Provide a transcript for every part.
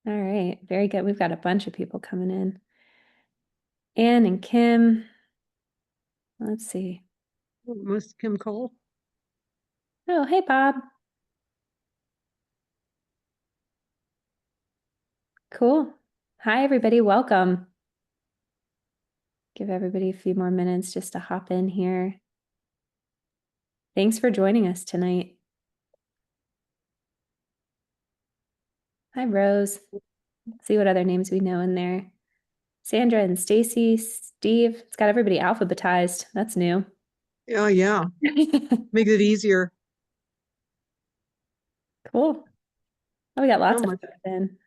All right, very good. We've got a bunch of people coming in. Ann and Kim. Let's see. Miss Kim Cole. Oh, hey, Bob. Cool. Hi, everybody. Welcome. Give everybody a few more minutes just to hop in here. Thanks for joining us tonight. Hi, Rose. Let's see what other names we know in there. Sandra and Stacy, Steve. It's got everybody alphabetized. That's new. Oh, yeah. Makes it easier. Cool. Oh, we got lots Oh, of folks in.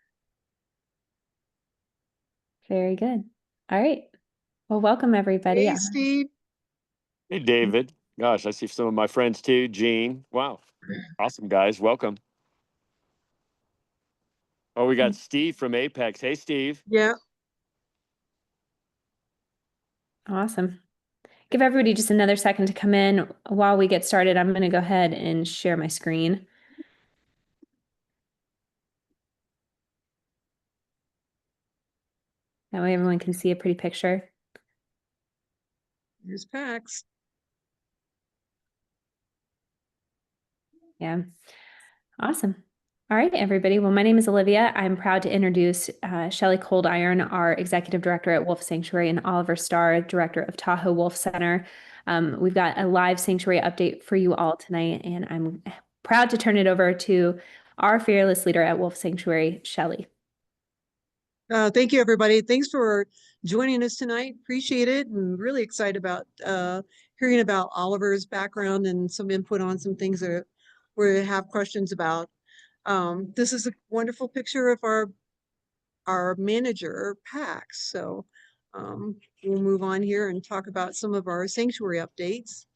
Very good. All right. Well, welcome everybody. Hey, Steve. Hey, David. Gosh, I see some of my friends too. Gene. Wow. Awesome, guys. Welcome. Oh, we got Steve from Apex. Hey, Steve. Yeah. Awesome. Give everybody just another second to come in. While we get started, I'm going to go ahead and share my screen. That way everyone can see a pretty picture. Here's Pax. Yeah. Awesome. All right, everybody. Well, my name is Olivia. I'm proud to introduce Shelley Coldiron, our Executive Director at Wolf Sanctuary, and Oliver Starr, Director of Tahoe Wolf Center. We've got a live sanctuary update for you all tonight, and I'm proud to turn it over to our fearless leader at Wolf Sanctuary, Shelley. Thank you, everybody. Thanks for joining us tonight. Appreciate it. And really excited about hearing about Oliver's background and some input on some things that we have questions about. This is a wonderful picture of our manager, Pax. So we'll move on here and talk about some of our sanctuary updates.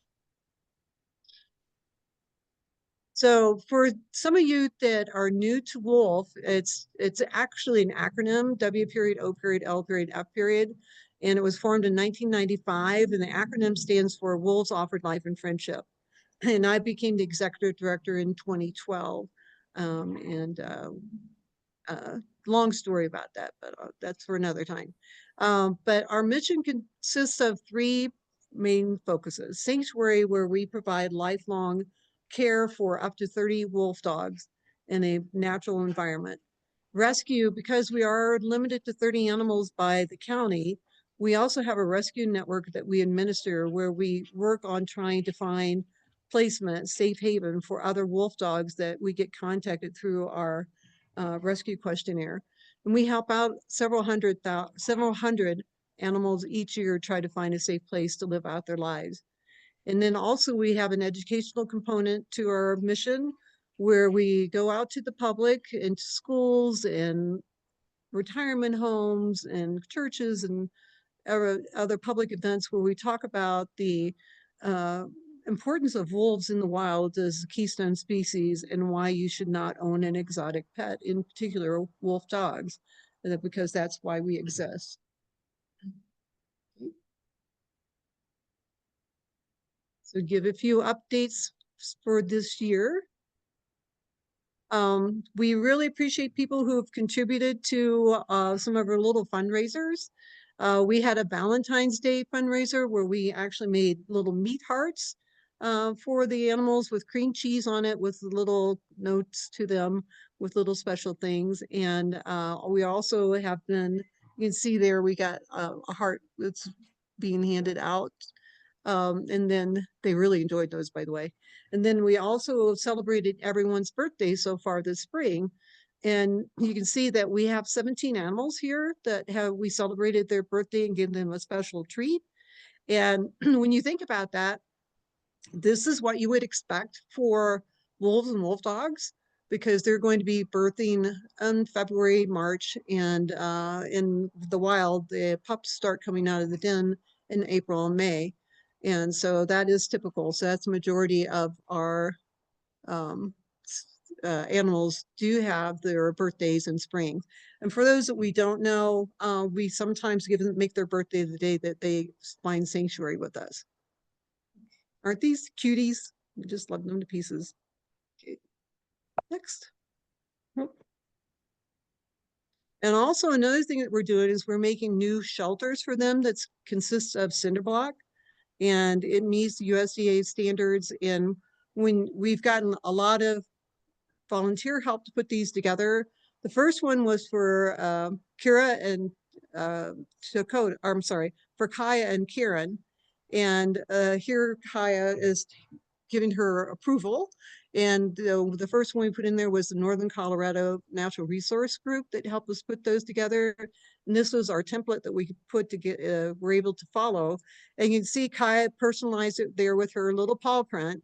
So for some of you that are new to Wolf, it's actually an acronym, W period, O period, L period, F period. And it was formed in 1995, and the acronym stands for Wolves Offered Life and Friendship. And I became the executive director in 2012. Long story about that, but that's for another time. But our mission consists of three main focuses. Sanctuary, where we provide lifelong care for up to 30 wolf dogs in a natural environment. Rescue, because we are limited to 30 animals by the county, we also have a rescue network that we administer where we work on trying to find placement, safe haven for other wolf dogs that we get contacted through our rescue questionnaire. And we help out several hundred animals each year try to find a safe place to live out their lives. And then also we have an educational component to our mission where we go out to the public, into schools and retirement homes and churches and other public events where we talk about the importance of wolves in the wild as a keystone species and why you should not own an exotic pet, in particular wolf dogs, because that's why we exist. So give a few updates for this year. We really appreciate people who have contributed to some of our little fundraisers. We had a Valentine's Day fundraiser where we actually made little meat hearts for the animals with cream cheese on it, with little notes to them, with little special things. And we also have been, you can see there, we got a heart that's being handed out. And then they really enjoyed those, by the way. And then we also celebrated everyone's birthday so far this spring. And you can see that we have 17 animals here that we celebrated their birthday and gave them a special treat. And when you think about that, this is what you would expect for wolves and wolf dogs, because they're going to be birthing in February, March, and in the wild, the pups start coming out of the den in April and May. And so that is typical. So that's the majority of our animals do have their birthdays in spring. And for those that we don't know, we sometimes make their birthday the day that they find sanctuary with us. Aren't these cuties? We just love them to pieces. Okay. Next. And also another thing that we're doing is we're making new shelters for them that consists of cinder block, and it meets the USDA standards. And when we've gotten a lot of volunteer help to put these together. The first one was for Kira and Dakota, I'm sorry, for Kaya and Kieran. And here Kaya is giving her approval. And the first one we put in there was the Northern Colorado Natural Resource Group that helped us put those together. And this was our template that we put to get, we're able to follow. And you can see Kaya personalized it there with her little paw print.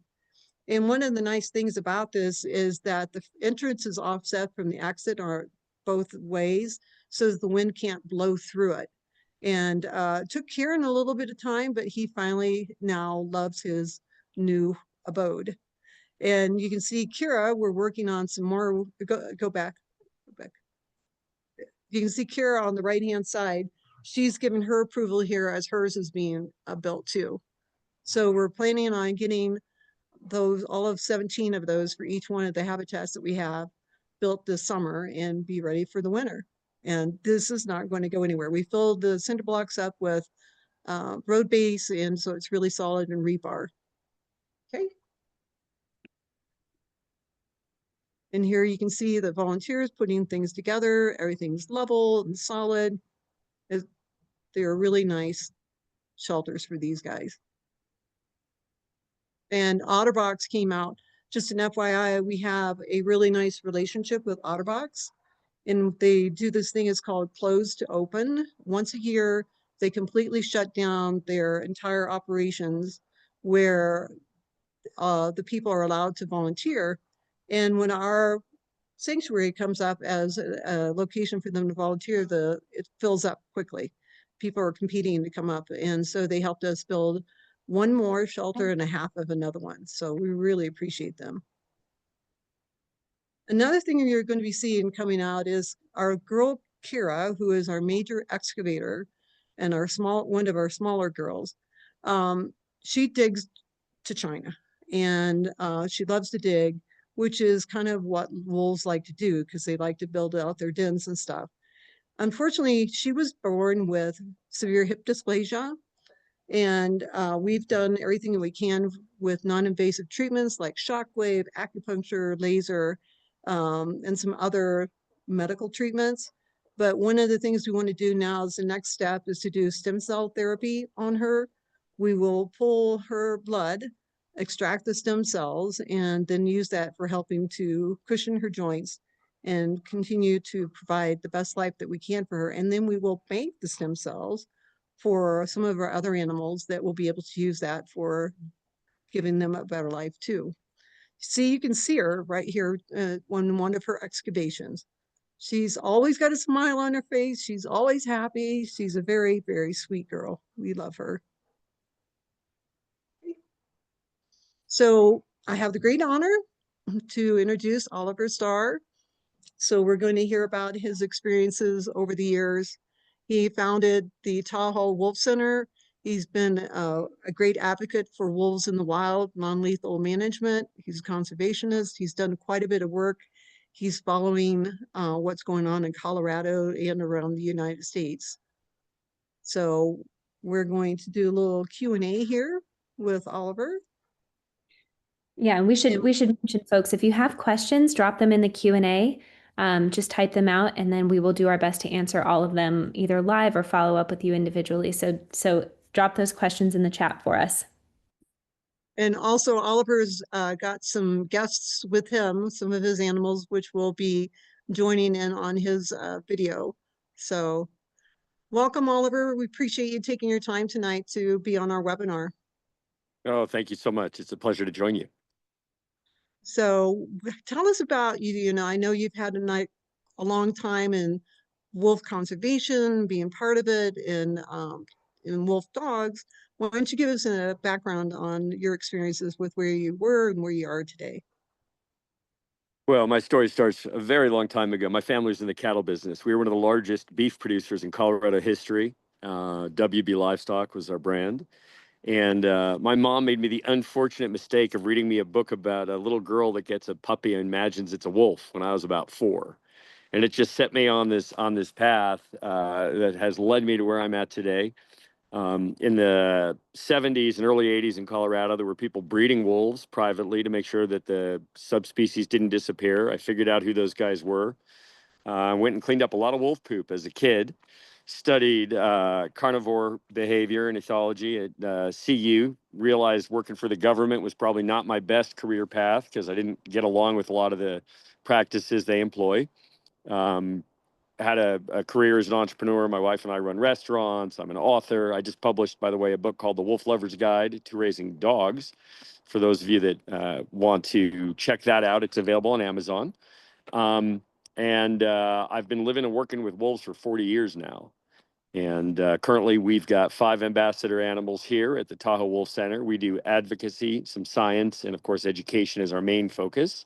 And one of the nice things about this is that the entrance is offset from the exit or both ways, so that the wind can't blow through it. And it took Kieran a little bit of time, but he finally now loves his new abode. And you can see Kira, we're working on some more, go back. You can see Kira on the right-hand side. She's given her approval here as hers is being built too. So we're planning on getting those, all of 17 of those for each one of the habitats that we have built this summer and be ready for the winter. And this is not going to go anywhere. We filled the cinder blocks up with road base, and so it's really solid and rebar. Okay. And here you can see the volunteers putting things together. Everything's level and solid. They're really nice shelters for these guys. And Otterbox came out. Just an FYI, we have a really nice relationship with Otterbox, and they do this thing is called close to open. Once a year, they completely shut down their entire operations where the people are allowed to volunteer. And when our sanctuary comes up as a location for them to volunteer, it fills up quickly. People are competing to come up, and so they helped us build one more shelter and a half of another one. So we really appreciate them. Another thing you're going to be seeing coming out is our girl Kira, who is our major excavator and one of our smaller girls. She digs to China, and she loves to dig, which is kind of what wolves like to do because they like to build out their dens and stuff. Unfortunately, she was born with severe hip dysplasia, and we've done everything that we can with non-invasive treatments like shockwave, acupuncture, laser, and some other medical treatments. But one of the things we want to do now is the next step is to do stem cell therapy on her. We will pull her blood, extract the stem cells, and then use that for helping to cushion her joints and continue to provide the best life that we can for her. And then we will bank the stem cells for some of our other animals that will be able to use that for giving them a better life too. See, you can see her right here on one of her excavations. She's always got a smile on her face. She's always happy. She's a very, very sweet girl. We love her. So I have the great honor to introduce Oliver Starr. So we're going to hear about his experiences over the years. He founded the Tahoe Wolf Center. He's been a great advocate for wolves in the wild, non-lethal management. He's a conservationist. He's done quite a bit of work. He's following what's going on in Colorado and around the United States. So we're going to do a little Q&A here with Oliver. Yeah, and we should mention, folks, if you have questions, drop them in the Q&A. Just type them out, and then we will do our best to answer all of them either live or follow up with you individually. So drop those questions in the chat for us. And also Oliver's got some guests with him, some of his animals, which will be joining in on his video. So welcome, Oliver. We appreciate you taking your time tonight to be on our webinar. Oh, thank you so much. It's a pleasure to join you. So tell us about you. You know, I know you've had a long time in wolf conservation, being part of it, in wolf dogs. Why don't you give us a background on your experiences with where you were and where you are today? Well, my story starts a very long time ago. My family was in the cattle business. We were one of the largest beef producers in Colorado history. WB Livestock was our brand. And my mom made me the unfortunate mistake of reading me a book about a little girl that gets a puppy and imagines it's a wolf when I was about 4. And it just set me on this path that has led me to where I'm at today. In the 70s and early 80s in Colorado, there were people breeding wolves privately to make sure that the subspecies didn't disappear. I figured out who those guys were. I went and cleaned up a lot of wolf poop as a kid, studied carnivore behavior and ethology at CU, realized working for the government was probably not my best career path because I didn't get along with a lot of the practices they employ. Had a career as an entrepreneur. My wife and I run restaurants. I'm an author. I just published, by the way, a book called The Wolf Lover's Guide to Raising Dogs. For those of you that want to check that out, it's available on Amazon. And I've been living and working with wolves for 40 years now. And currently we've got 5 ambassador animals here at the Tahoe Wolf Center. We do advocacy, some science, and of course, education is our main focus.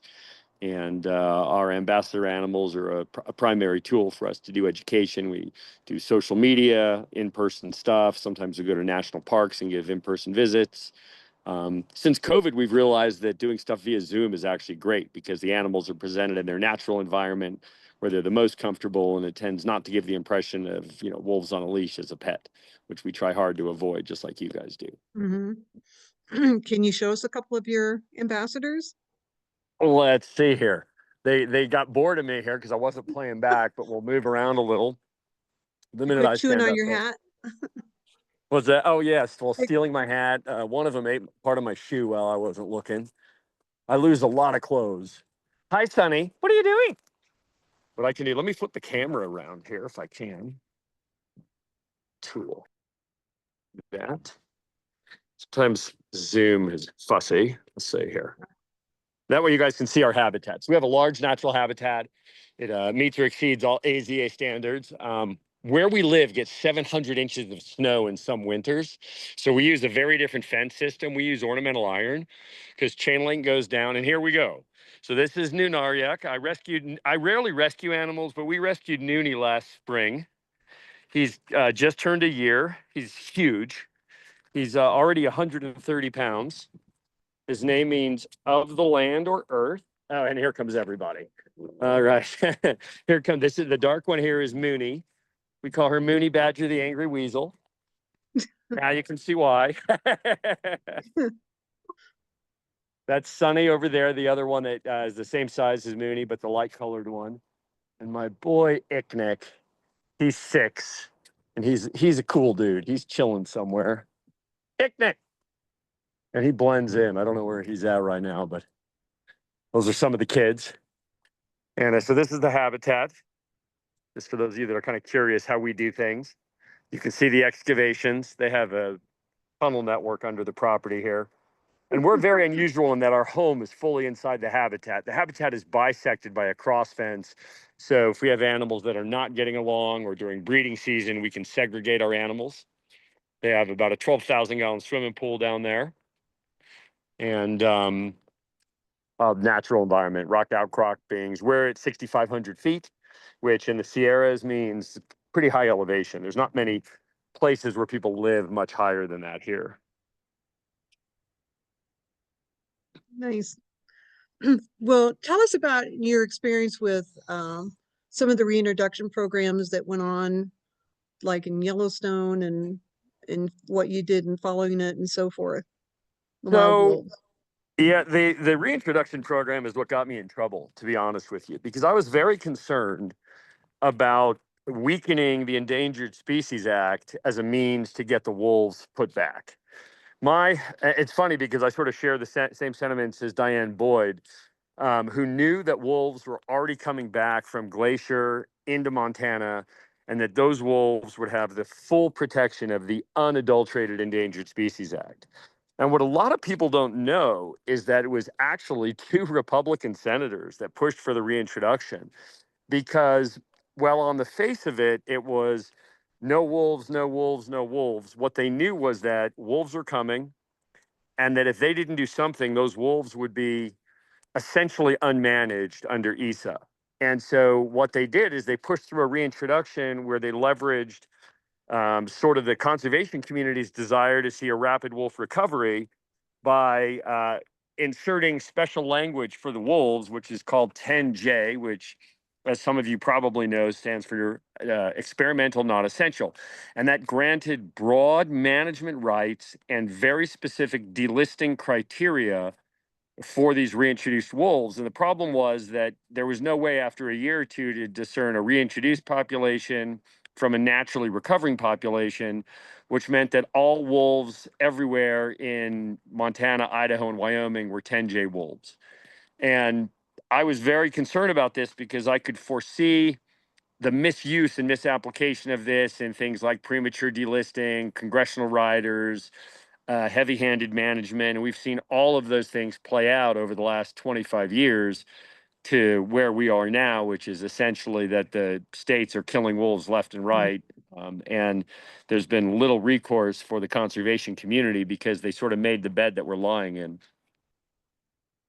And our ambassador animals are a primary tool for us to do education. We do social media, in-person stuff. Sometimes we go to national parks and give in-person visits. Since COVID, we've realized that doing stuff via Zoom is actually great because the animals are presented in their natural environment where they're the most comfortable, and it tends not to give the impression of, wolves on a leash as a pet, which we try hard to avoid, just like you guys do. Mm-hmm. Can you show us a couple of your ambassadors? Let's see here. They got bored of me here because I wasn't playing back, but we'll move around a little. The minute Quit I chewing stand on up, your hat. was that? Oh yes, well, Like, stealing my hat. One of them ate part of my shoe while I wasn't looking. I lose a lot of clothes. Hi, Sonny. What are you doing? What I can do? Let me flip the camera around here if I can. Tool. That. Sometimes Zoom is fussy. Let's see here. That way you guys can see our habitats. We have a large natural habitat. It meets or exceeds all AZA standards. Where we live gets 700 inches of snow in some winters. So we use a very different fence system. We use ornamental iron because chain link goes down. And here we go. So this is Nunaryak. I rarely rescue animals, but we rescued Noonie last spring. He's just turned a year. He's huge. He's already 130 pounds. His name means of the land or earth. Oh, and here comes everybody. All right. Here comes, this is the dark one here is Mooney. We call her Mooney Badger, the angry weasel. Now you can see why. That's Sunny over there, the other one that is the same size as Mooney, but the light colored one. And my boy Icknick, he's 6, and he's a cool dude. He's chilling somewhere. Icknick. And he blends in. I don't know where he's at right now, but those are some of the kids. And so this is the habitat. Just for those of you that are kind of curious how we do things. You can see the excavations. They have a tunnel network under the property here. And we're very unusual in that our home is fully inside the habitat. The habitat is bisected by a cross fence. So if we have animals that are not getting along or during breeding season, we can segregate our animals. They have about a 12,000 gallon swimming pool down there. And natural environment, rock outcrop beings. We're at 6,500 feet, which in the Sierras means pretty high elevation. There's not many places where people live much higher than that here. nice. Well, tell us about your experience with some of the reintroduction programs that went on, like in Yellowstone, and what you did in following it and so forth. The wild So wolves. yeah, the reintroduction program is what got me in trouble, to be honest with you, because I was very concerned about weakening the Endangered Species Act as a means to get the wolves put back. It's funny because I sort of share the same sentiments as Diane Boyd, who knew that wolves were already coming back from Glacier into Montana, and that those wolves would have the full protection of the unadulterated Endangered Species Act. And what a lot of people don't know is that it was actually 2 Republican senators that pushed for the reintroduction because, well, on the face of it, it was no wolves, no wolves, no wolves. What they knew was that wolves were coming, and that if they didn't do something, those wolves would be essentially unmanaged under ESA. And so what they did is they pushed through a reintroduction where they leveraged sort of the conservation community's desire to see a rapid wolf recovery by inserting special language for the wolves, which is called 10J, which as some of you probably know, stands for experimental, not essential. And that granted broad management rights and very specific delisting criteria for these reintroduced wolves. And the problem was that there was no way after a year or two to discern a reintroduced population from a naturally recovering population, which meant that all wolves everywhere in Montana, Idaho, and Wyoming were 10J wolves. And I was very concerned about this because I could foresee the misuse and misapplication of this in things like premature delisting, congressional riders, heavy-handed management. And we've seen all of those things play out over the last 25 years to where we are now, which is essentially that the states are killing wolves left and right. And there's been little recourse for the conservation community because they sort of made the bed that we're lying in.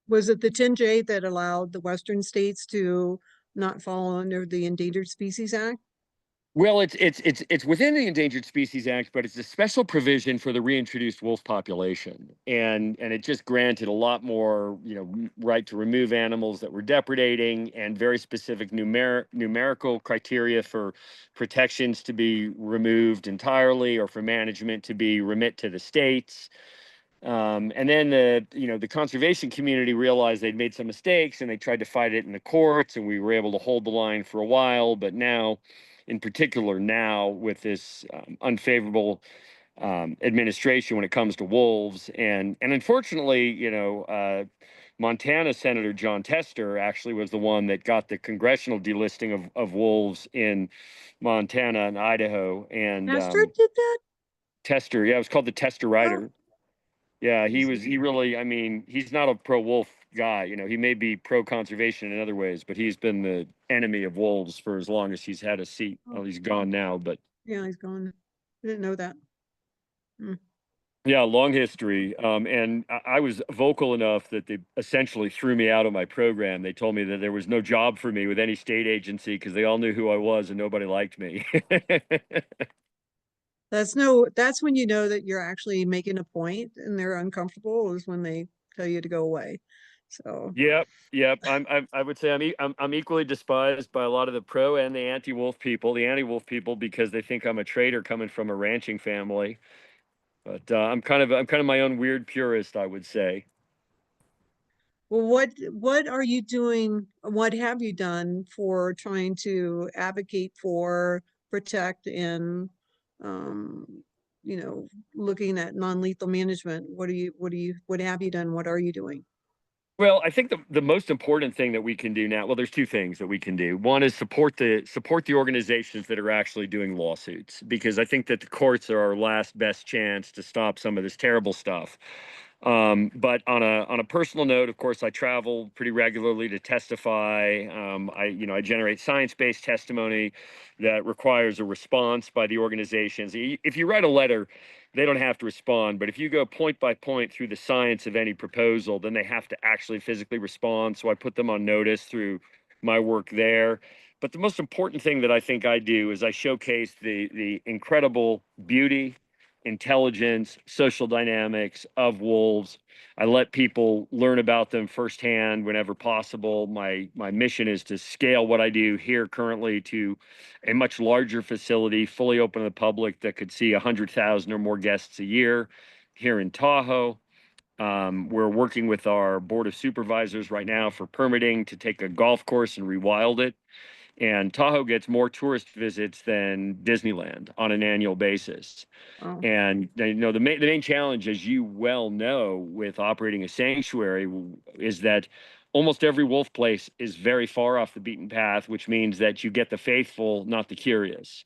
Was it the 10J that allowed the western states to not fall under the Endangered Species Act? Well, it's within the Endangered Species Act, but it's a special provision for the reintroduced wolf population, and it just granted a lot more, right to remove animals that were depredating, and very specific numerical criteria for protections to be removed entirely, or for management to be remit to the states. And then the conservation community realized they'd made some mistakes and they tried to fight it in the courts, and we were able to hold the line for a while. But now, in particular, now with this unfavorable administration when it comes to wolves, and unfortunately, Montana Senator John Tester actually was the one that got the congressional delisting of wolves in Montana and Idaho. And Astrid did that? Tester, yeah, it was called the Tester Oh, Rider. Yeah, I see. he really, I mean, he's not a pro wolf guy. He may be pro conservation in other ways, but he's been the enemy of wolves for as long as he's had a seat. Oh, Well, he's gone now, but yeah, he's gone. I didn't know that. Hmm. yeah, long history. And I was vocal enough that they essentially threw me out of my program. They told me that there was no job for me with any state agency because they all knew who I was and nobody liked me. That's when you know that you're actually making a point and they're uncomfortable, is when they tell you to go away. So, Yep, yep. I would say I'm equally despised by a lot of the pro and the anti-wolf people, the anti-wolf people, because they think I'm a traitor coming from a ranching family. But I'm kind of my own weird purist, I would say. well, what are you doing? What have you done for trying to advocate for, protect, and um, looking at non-lethal management? What have you done? What are you doing? Well, I think the most important thing that we can do now, well, there's two things that we can do. One is support the organizations that are actually doing lawsuits, because I think that the courts are our last best chance to stop some of this terrible stuff. But on a personal note, of course, I travel pretty regularly to testify. I generate science-based testimony that requires a response by the organizations. If you write a letter, they don't have to respond. But if you go point by point through the science of any proposal, then they have to actually physically respond. So I put them on notice through my work there. But the most important thing that I think I do is I showcase the incredible beauty, intelligence, social dynamics of wolves. I let people learn about them firsthand whenever possible. My mission is to scale what I do here currently to a much larger facility, fully open to the public, that could see 100,000 or more guests a year here in Tahoe. We're working with our board of supervisors right now for permitting to take a golf course and rewild it. And Tahoe gets more tourist visits than Disneyland on an annual basis. Oh, And the main challenge, as you well know, with operating a sanctuary is that almost every wolf place is very far off the beaten path, which means that you get the faithful, not the curious.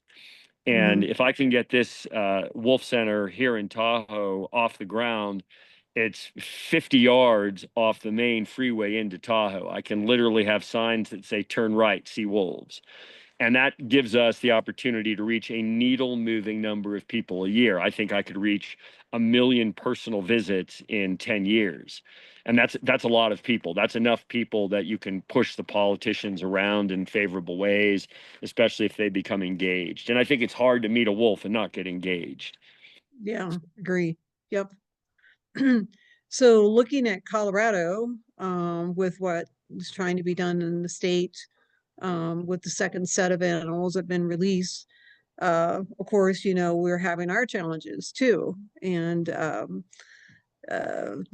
And mhm. if I can get this wolf center here in Tahoe off the ground, it's 50 yards off the main freeway into Tahoe. I can literally have signs that say "Turn right, see wolves." And that gives us the opportunity to reach a needle moving number of people a year. I think I could reach 1 million personal visits in 10 years. And that's a lot of people. That's enough people that you can push the politicians around in favorable ways, especially if they become engaged. And I think it's hard to meet a wolf and not get engaged. Yeah, agree. Yep. So looking at Colorado, with what is trying to be done in the state, with the second set of animals that have been released. Of course, you know, we're having our challenges too. And the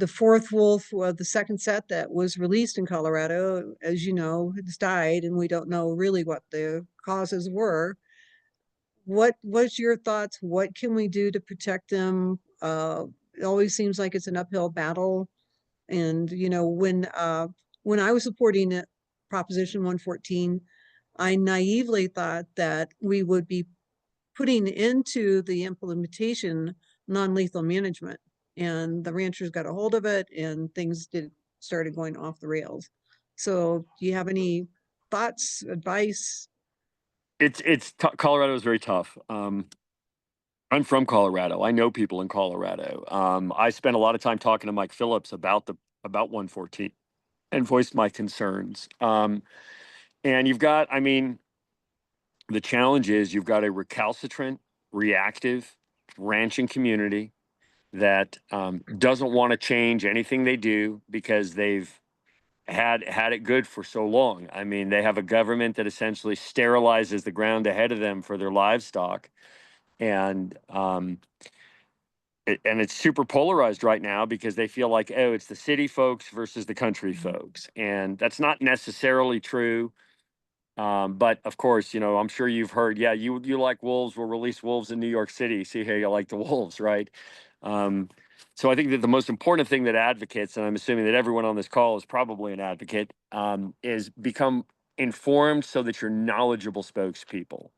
fourth wolf, the second set that was released in Colorado, as you know, has died, and we don't know really what the causes were. What was your thoughts? What can we do to protect them? It always seems like it's an uphill battle. And you know, when I was supporting it, Proposition 114, I naively thought that we would be putting into the implementation non-lethal management, and the ranchers got a hold of it, and things started going off the rails. So, do you have any thoughts, advice? Colorado is very tough. I'm from Colorado. I know people in Colorado. I spent a lot of time talking to Mike Phillips about 114 and voiced my concerns. And you've got, I mean, the challenge is you've got a recalcitrant, reactive ranching community that doesn't want to change anything they do because they've had it good for so long. I mean, they have a government that essentially sterilizes the ground ahead of them for their livestock, and and it's super polarized right now because they feel like, oh, it's the city folks versus the country folks, and that's not necessarily true. But of course, you know, I'm sure you've heard, yeah, you like wolves, we'll release wolves in New York City. See how you like the wolves, right? Um, so I think that the most important thing that advocates, and I'm assuming that everyone on this call is probably an advocate, is become informed so that you're knowledgeable spokespeople.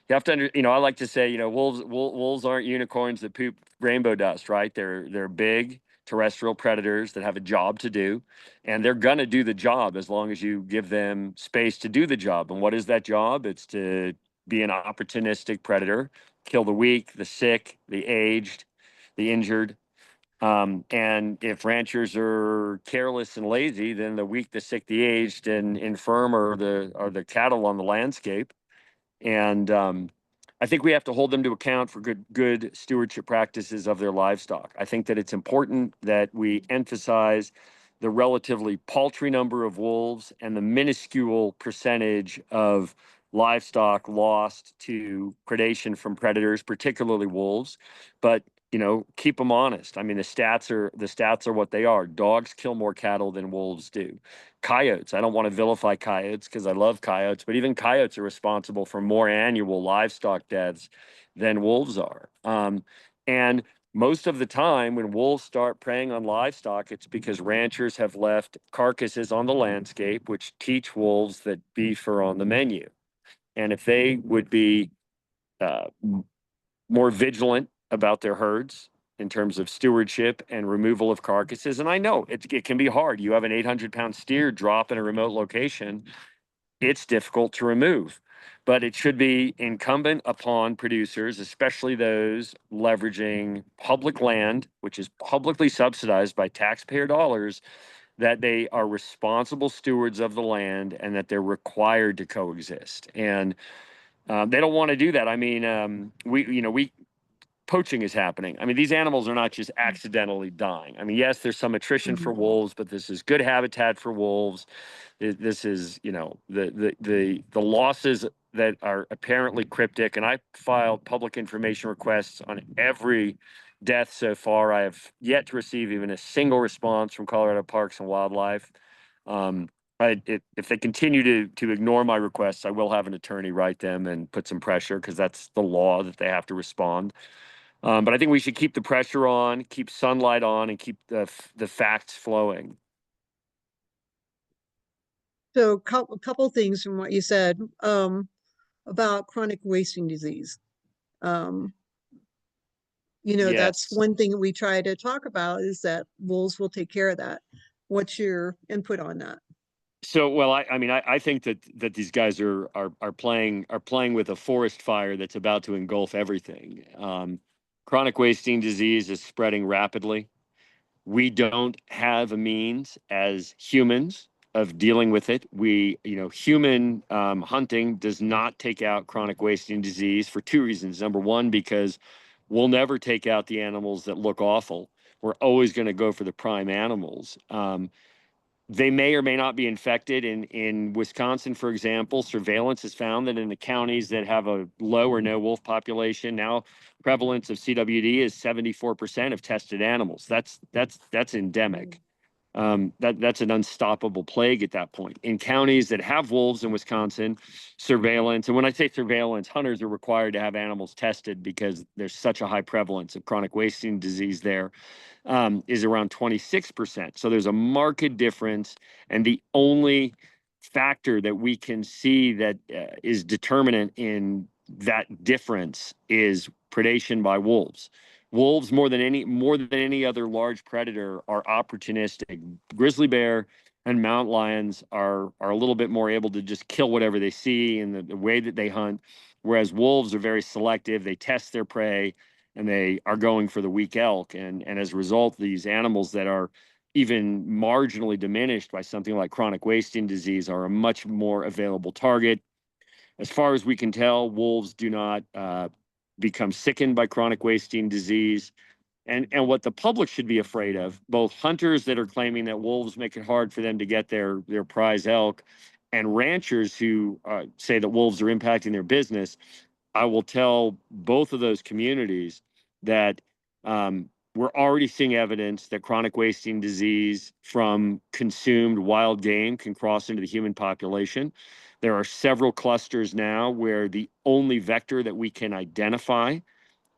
You have to you know, I like to say, you know, wolves aren't unicorns that poop rainbow dust, right? They're big terrestrial predators that have a job to do, and they're going to do the job as long as you give them space to do the job. And what is that job? It's to be an opportunistic predator, kill the weak, the sick, the aged, the injured. And if ranchers are careless and lazy, then the weak, the sick, the aged, and infirm are the cattle on the landscape. And I think we have to hold them to account for good stewardship practices of their livestock. I think that it's important that we emphasize the relatively paltry number of wolves and the minuscule percentage of livestock lost to predation from predators, particularly wolves. But you know, keep them honest. I mean, the stats are what they are. Dogs kill more cattle than wolves do. Coyotes. I don't want to vilify coyotes because I love coyotes, but even coyotes are responsible for more annual livestock deaths than wolves are. And most of the time, when wolves start preying on livestock, it's because ranchers have left carcasses on the landscape, which teach wolves that beef are on the menu. And if they would be uh, more vigilant about their herds in terms of stewardship and removal of carcasses. And I know it can be hard. You have an 800-pound steer drop in a remote location, it's difficult to remove. But it should be incumbent upon producers, especially those leveraging public land, which is publicly subsidized by taxpayer dollars, that they are responsible stewards of the land and that they're required to coexist. And they don't want to do that. I mean, we poaching is happening. I mean, these animals are not just accidentally dying. I mean, yes, there's some attrition for wolves, but this is good habitat for wolves. This is, you know, the losses that are apparently cryptic. And I filed public information requests on every death so far. I have yet to receive even a single response from Colorado Parks and Wildlife. Um, if they continue to ignore my requests, I will have an attorney write them and put some pressure because that's the law that they have to respond. But I think we should keep the pressure on, keep sunlight on, and keep the facts flowing. So, a couple things from what you said about chronic wasting disease. Um, you know, that's Yes. one thing we try to talk about is that wolves will take care of that. What's your input on that? So, well, I mean, I think that these guys are playing with a forest fire that's about to engulf everything. Chronic wasting disease is spreading rapidly. We don't have a means as humans of dealing with it. Human hunting does not take out chronic wasting disease for two reasons. Number one, because we'll never take out the animals that look awful. We're always going to go for the prime animals. They may or may not be infected. In Wisconsin, for example, surveillance has found that in the counties that have a low or no wolf population, now prevalence of CWD is 74% of tested animals. That's endemic. That's an unstoppable plague at that point. In counties that have wolves in Wisconsin, surveillance, and when I say surveillance, hunters are required to have animals tested because there's such a high prevalence of chronic wasting disease there, is around 26%. So there's a marked difference. And the only factor that we can see that is determinant in that difference is predation by wolves. Wolves, more than any other large predator, are opportunistic. Grizzly bear and mountain lions are a little bit more able to just kill whatever they see in the way that they hunt, whereas wolves are very selective. They test their prey and they are going for the weak elk. And as a result, these animals that are even marginally diminished by something like chronic wasting disease are a much more available target. As far as we can tell, wolves do not become sickened by chronic wasting disease. And what the public should be afraid of, both hunters that are claiming that wolves make it hard for them to get their prize elk, and ranchers who say that wolves are impacting their business, I will tell both of those communities that we're already seeing evidence that chronic wasting disease from consumed wild game can cross into the human population. There are several clusters now where the only vector that we can identify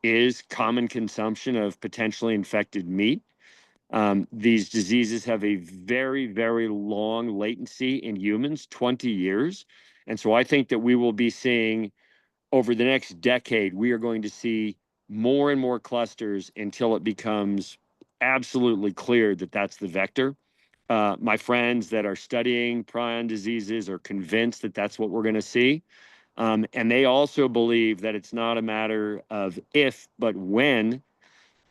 is common consumption of potentially infected meat. These diseases have a very, very long latency in humans, 20 years. And so I think that we will be seeing over the next decade, we are going to see more and more clusters until it becomes absolutely clear that that's the vector. My friends that are studying prion diseases are convinced that that's what we're going to see. And they also believe that it's not a matter of if, but when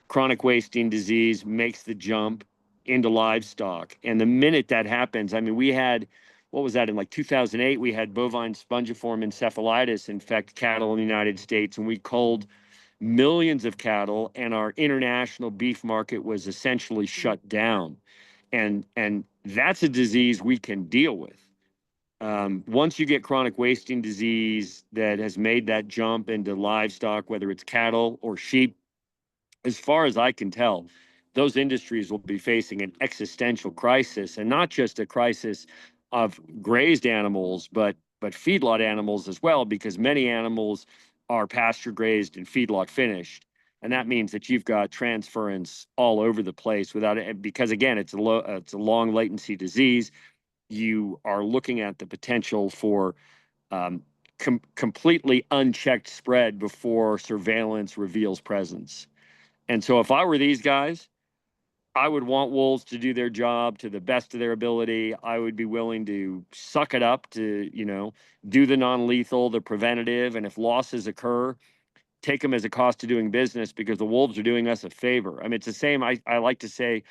chronic wasting disease makes the jump into livestock. And the minute that happens, I mean, we had, what was that, in like 2008, we had bovine spongiform encephalitis infect cattle in the United States, and we culled millions of cattle, and our international beef market was essentially shut down. And that's a disease we can deal with. Once you get chronic wasting disease that has made that jump into livestock, whether it's cattle or sheep, as far as I can tell, those industries will be facing an existential crisis, and not just a crisis of grazed animals, but feedlot animals as well, because many animals are pasture grazed and feedlot finished. And that means that you've got transference all over the place without it, because again, it's a long latency disease. You are looking at the potential for completely unchecked spread before surveillance reveals presence. And so if I were these guys, I would want wolves to do their job to the best of their ability. I would be willing to suck it up to, do the non-lethal, the preventative, and if losses occur, take them as a cost of doing business, because the wolves are doing us a favor. I mean, it's the same, I like to say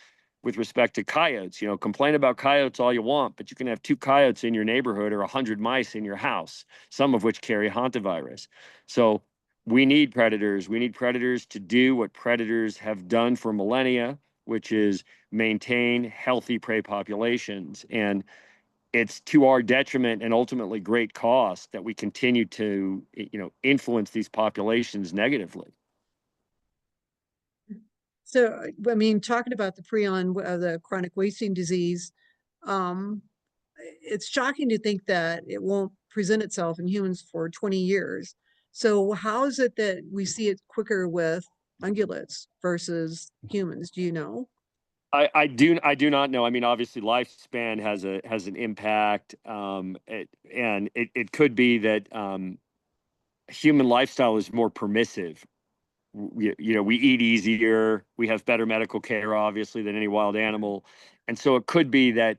with respect to coyotes, complain about coyotes all you want, but you can have 2 coyotes in your neighborhood or 100 mice in your house, some of which carry hantavirus. So we need predators. We need predators to do what predators have done for millennia, which is maintain healthy prey populations. And it's to our detriment and ultimately great cost that we continue to, influence these populations negatively. So, I mean, talking about the prion, the chronic wasting disease, um, it's shocking to think that it won't present itself in humans for 20 years. So how is it that we see it quicker with ungulates versus humans? Do you know? I do not know. I mean, obviously, lifespan has an impact, and it could be that human lifestyle is more permissive. We eat easier, we have better medical care, obviously, than any wild animal, and so it could be that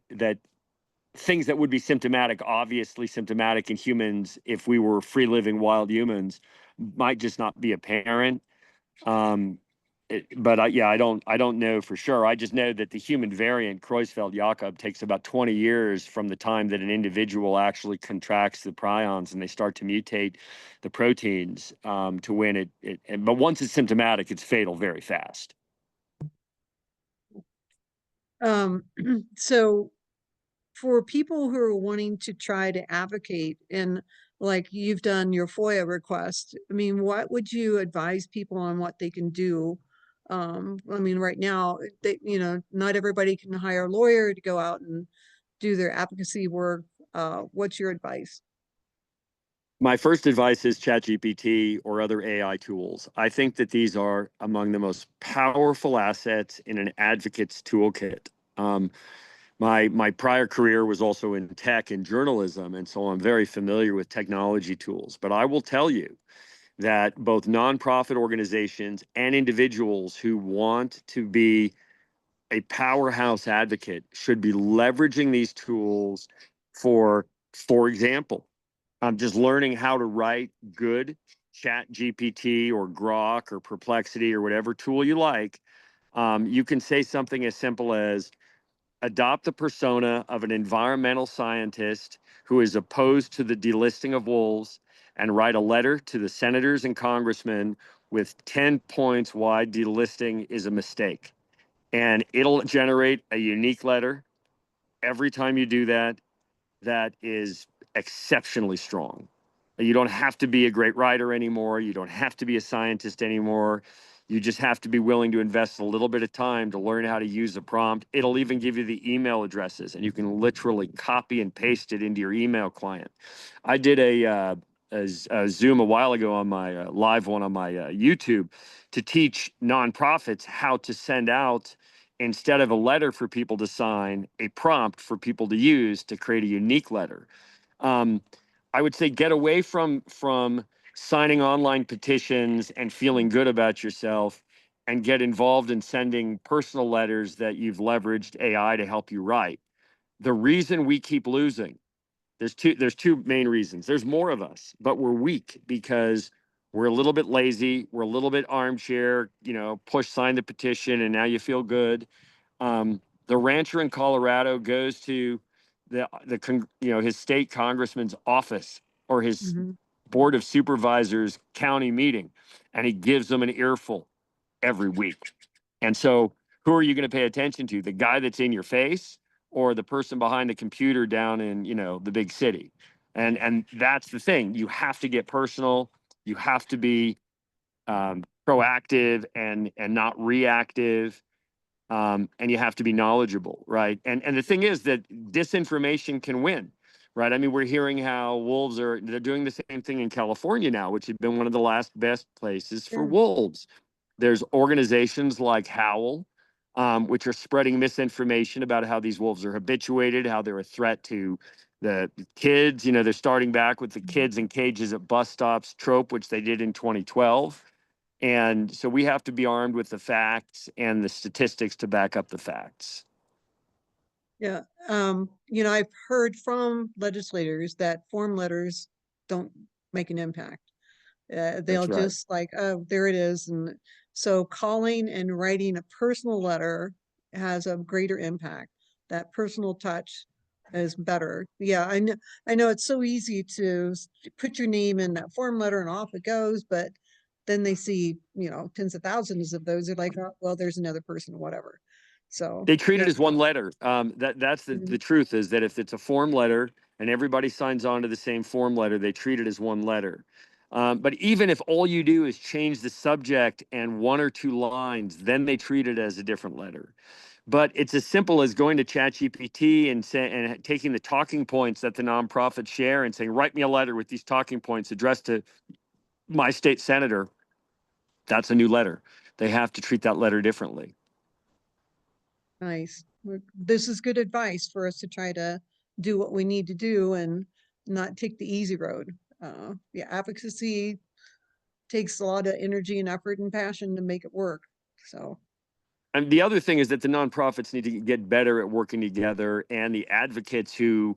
things that would be symptomatic, obviously symptomatic in humans, if we were free living wild humans, might just not be apparent. Um, but yeah, I don't know for sure. I just know that the human variant, Creutzfeldt-Jakob, takes about 20 years from the time that an individual actually contracts the prions and they start to mutate the proteins, to when but once it's symptomatic, it's fatal very fast. So for people who are wanting to try to advocate and like you've done your FOIA request, I mean, what would you advise people on what they can do? I mean, right now, they, you know, not everybody can hire a lawyer to go out and do their advocacy work. What's your advice? My first advice is ChatGPT or other AI tools. I think that these are among the most powerful assets in an advocate's toolkit. Um, my prior career was also in tech and journalism, and so I'm very familiar with technology tools. But I will tell you that both nonprofit organizations and individuals who want to be a powerhouse advocate should be leveraging these tools for example, just learning how to write good chat GPT or Grok or Perplexity or whatever tool you like. You can say something as simple as adopt the persona of an environmental scientist who is opposed to the delisting of wolves and write a letter to the senators and congressmen with 10 points why delisting is a mistake. And it'll generate a unique letter every time you do that. That is exceptionally strong. You don't have to be a great writer anymore. You don't have to be a scientist anymore. You just have to be willing to invest a little bit of time to learn how to use a prompt. It'll even give you the email addresses, and you can literally copy and paste it into your email client. I did a Zoom a while ago on my live one on my YouTube to teach nonprofits how to send out, instead of a letter for people to sign, a prompt for people to use to create a unique letter. Um, I would say get away from signing online petitions and feeling good about yourself, and get involved in sending personal letters that you've leveraged AI to help you write. The reason we keep losing, there's two main reasons. There's more of us, but we're weak because we're a little bit lazy. We're a little bit armchair, push sign the petition and now you feel good. The rancher in Colorado goes to his state congressman's office or his Mm-hmm. board of supervisors county meeting, and he gives them an earful every week. And so, who are you going to pay attention to? The guy that's in your face, or the person behind the computer down in the big city? And that's the thing. You have to get personal. You have to be proactive and not reactive, and you have to be knowledgeable, right? And the thing is that disinformation can win, right? I mean, we're hearing how they're doing the same thing in California now, which had been one of the last best places for Yeah. wolves. There's organizations like Howl, which are spreading misinformation about how these wolves are habituated, how they're a threat to the kids. They're starting back with the kids in cages at bus stops trope, which they did in 2012. And so we have to be armed with the facts and the statistics to back up the facts. Yeah. I've heard from legislators that form letters don't make an impact. They'll That's right. just like, oh, there it is. And so calling and writing a personal letter has a greater impact. That personal touch is better. Yeah, I know it's so easy to put your name in that form letter and off it goes, but then they see, tens of thousands of those. They're like, oh, well, there's another person, whatever. So They treat it yeah. as one letter. That's the Mhm. truth, is that if it's a form letter and everybody signs on to the same form letter, they treat it as one letter. But even if all you do is change the subject and one or two lines, then they treat it as a different letter. But it's as simple as going to ChatGPT and taking the talking points that the nonprofits share and saying, write me a letter with these talking points addressed to my state senator. That's a new letter. They have to treat that letter differently. Nice. This is good advice for us to try to do what we need to do and not take the easy road. Yeah, advocacy takes a lot of energy and effort and passion to make it work. So, And the other thing is that the nonprofits need to get better at working together, and the advocates who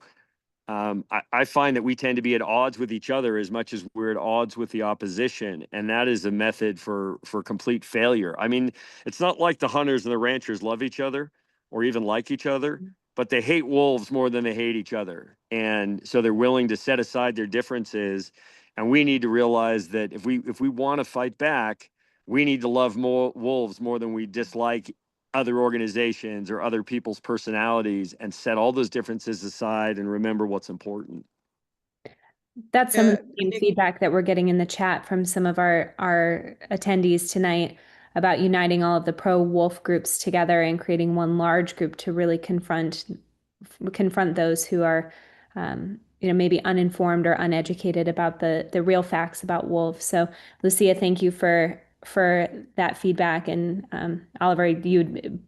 I find that we tend to be at odds with each other as much as we're at odds with the opposition, and that is a method for complete failure. I mean, it's not like the hunters and the ranchers love each other or even like each other, but they hate wolves more than they hate each other, and so they're willing to set aside their differences. And we need to realize that if we want to fight back, we need to love more wolves more than we dislike other organizations or other people's personalities and set all those differences aside and remember what's important. That's some of the same Nick, feedback that we're getting in the chat from some of our attendees tonight about uniting all of the pro-wolf groups together and creating one large group to really confront those who are, maybe uninformed or uneducated about the real facts about wolves. So, Lucia, thank you for that feedback, and Oliver, you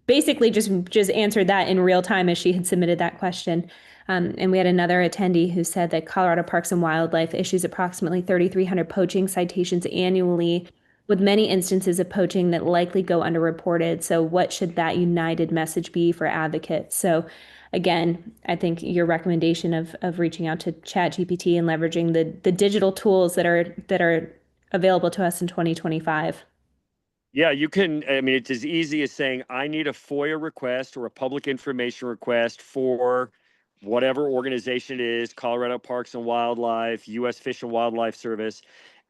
basically just answered that in real time as she had submitted that question. And we had another attendee who said that Colorado Parks and Wildlife issues approximately 3,300 poaching citations annually, with many instances of poaching that likely go underreported. So, what should that united message be for advocates? So, again, I think your recommendation of reaching out to ChatGPT and leveraging the digital tools that are available to us in 2025. Yeah, you can. I mean, it's as easy as saying, I need a FOIA request or a public information request for whatever organization it is, Colorado Parks and Wildlife, U.S. Fish and Wildlife Service,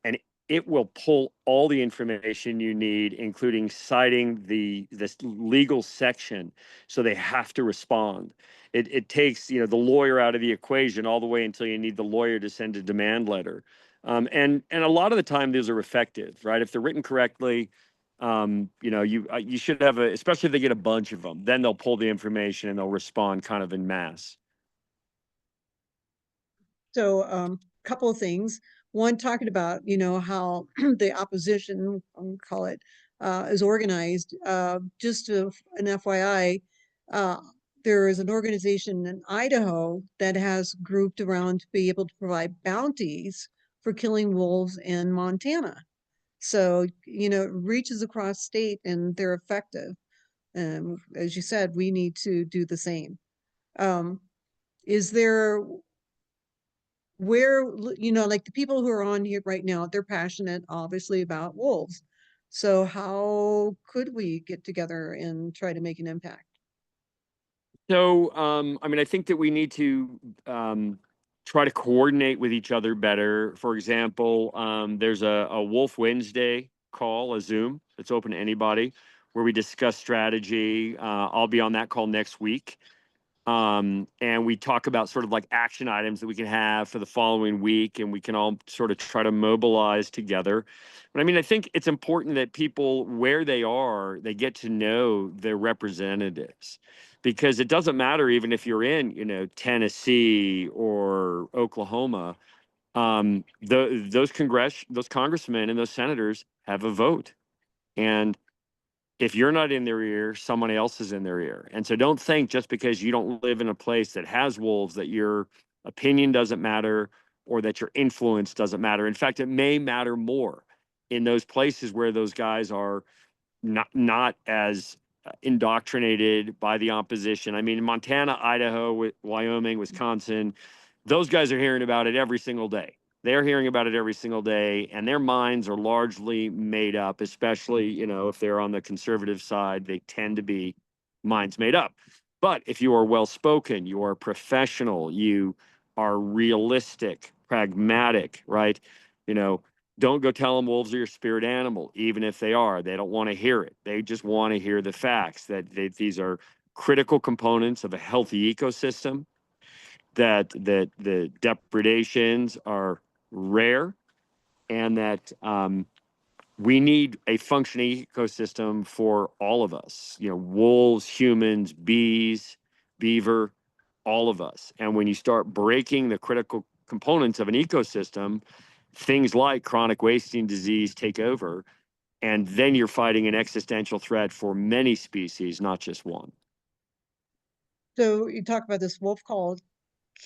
and it will pull all the information you need, including citing this legal section. So they have to respond. It takes, the lawyer out of the equation all the way until you need the lawyer to send a demand letter. And a lot of the time, those are effective, right? If they're written correctly, you should have especially if they get a bunch of them, then they'll pull the information and they'll respond kind of in mass. so couple of things. One, talking about, how the opposition, call it, is organized. Just an FYI, there is an organization in Idaho that has grouped around to be able to provide bounties for killing wolves in Montana. So, it reaches across state and they're effective. As you said, we need to do the same. Is there where, like the people who are on here right now, they're passionate, obviously, about wolves. So how could we get together and try to make an impact? So, I mean, I think that we need to try to coordinate with each other better. For example, there's a Wolf Wednesday call, a Zoom that's open to anybody, where we discuss strategy. I'll be on that call next week. And we talk about sort of like action items that we can have for the following week, and we can all sort of try to mobilize together. But I mean, I think it's important that people, where they are, they get to know their representatives, because it doesn't matter even if you're in, Tennessee or Oklahoma. Those congressmen and those senators have a vote, and if you're not in their ear, someone else is in their ear. And so don't think just because you don't live in a place that has wolves that your opinion doesn't matter or that your influence doesn't matter. In fact, it may matter more in those places where those guys are not as indoctrinated by the opposition. I mean, in Montana, Idaho, Wyoming, Wisconsin, those guys are hearing about it every single day. They're hearing about it every single day, and their minds are largely made up, especially, if they're on the conservative side, they tend to be minds made up. But if you are well-spoken, you are professional, you are realistic, pragmatic, right? Don't go tell them wolves are your spirit animal, even if they are. They don't want to hear it. They just want to hear the facts that these are critical components of a healthy ecosystem, that the depredations are rare, and that we need a functioning ecosystem for all of us, wolves, humans, bees, beaver, all of us. And when you start breaking the critical components of an ecosystem, things like chronic wasting disease take over, and then you're fighting an existential threat for many species, not just one. So you talk about this wolf call.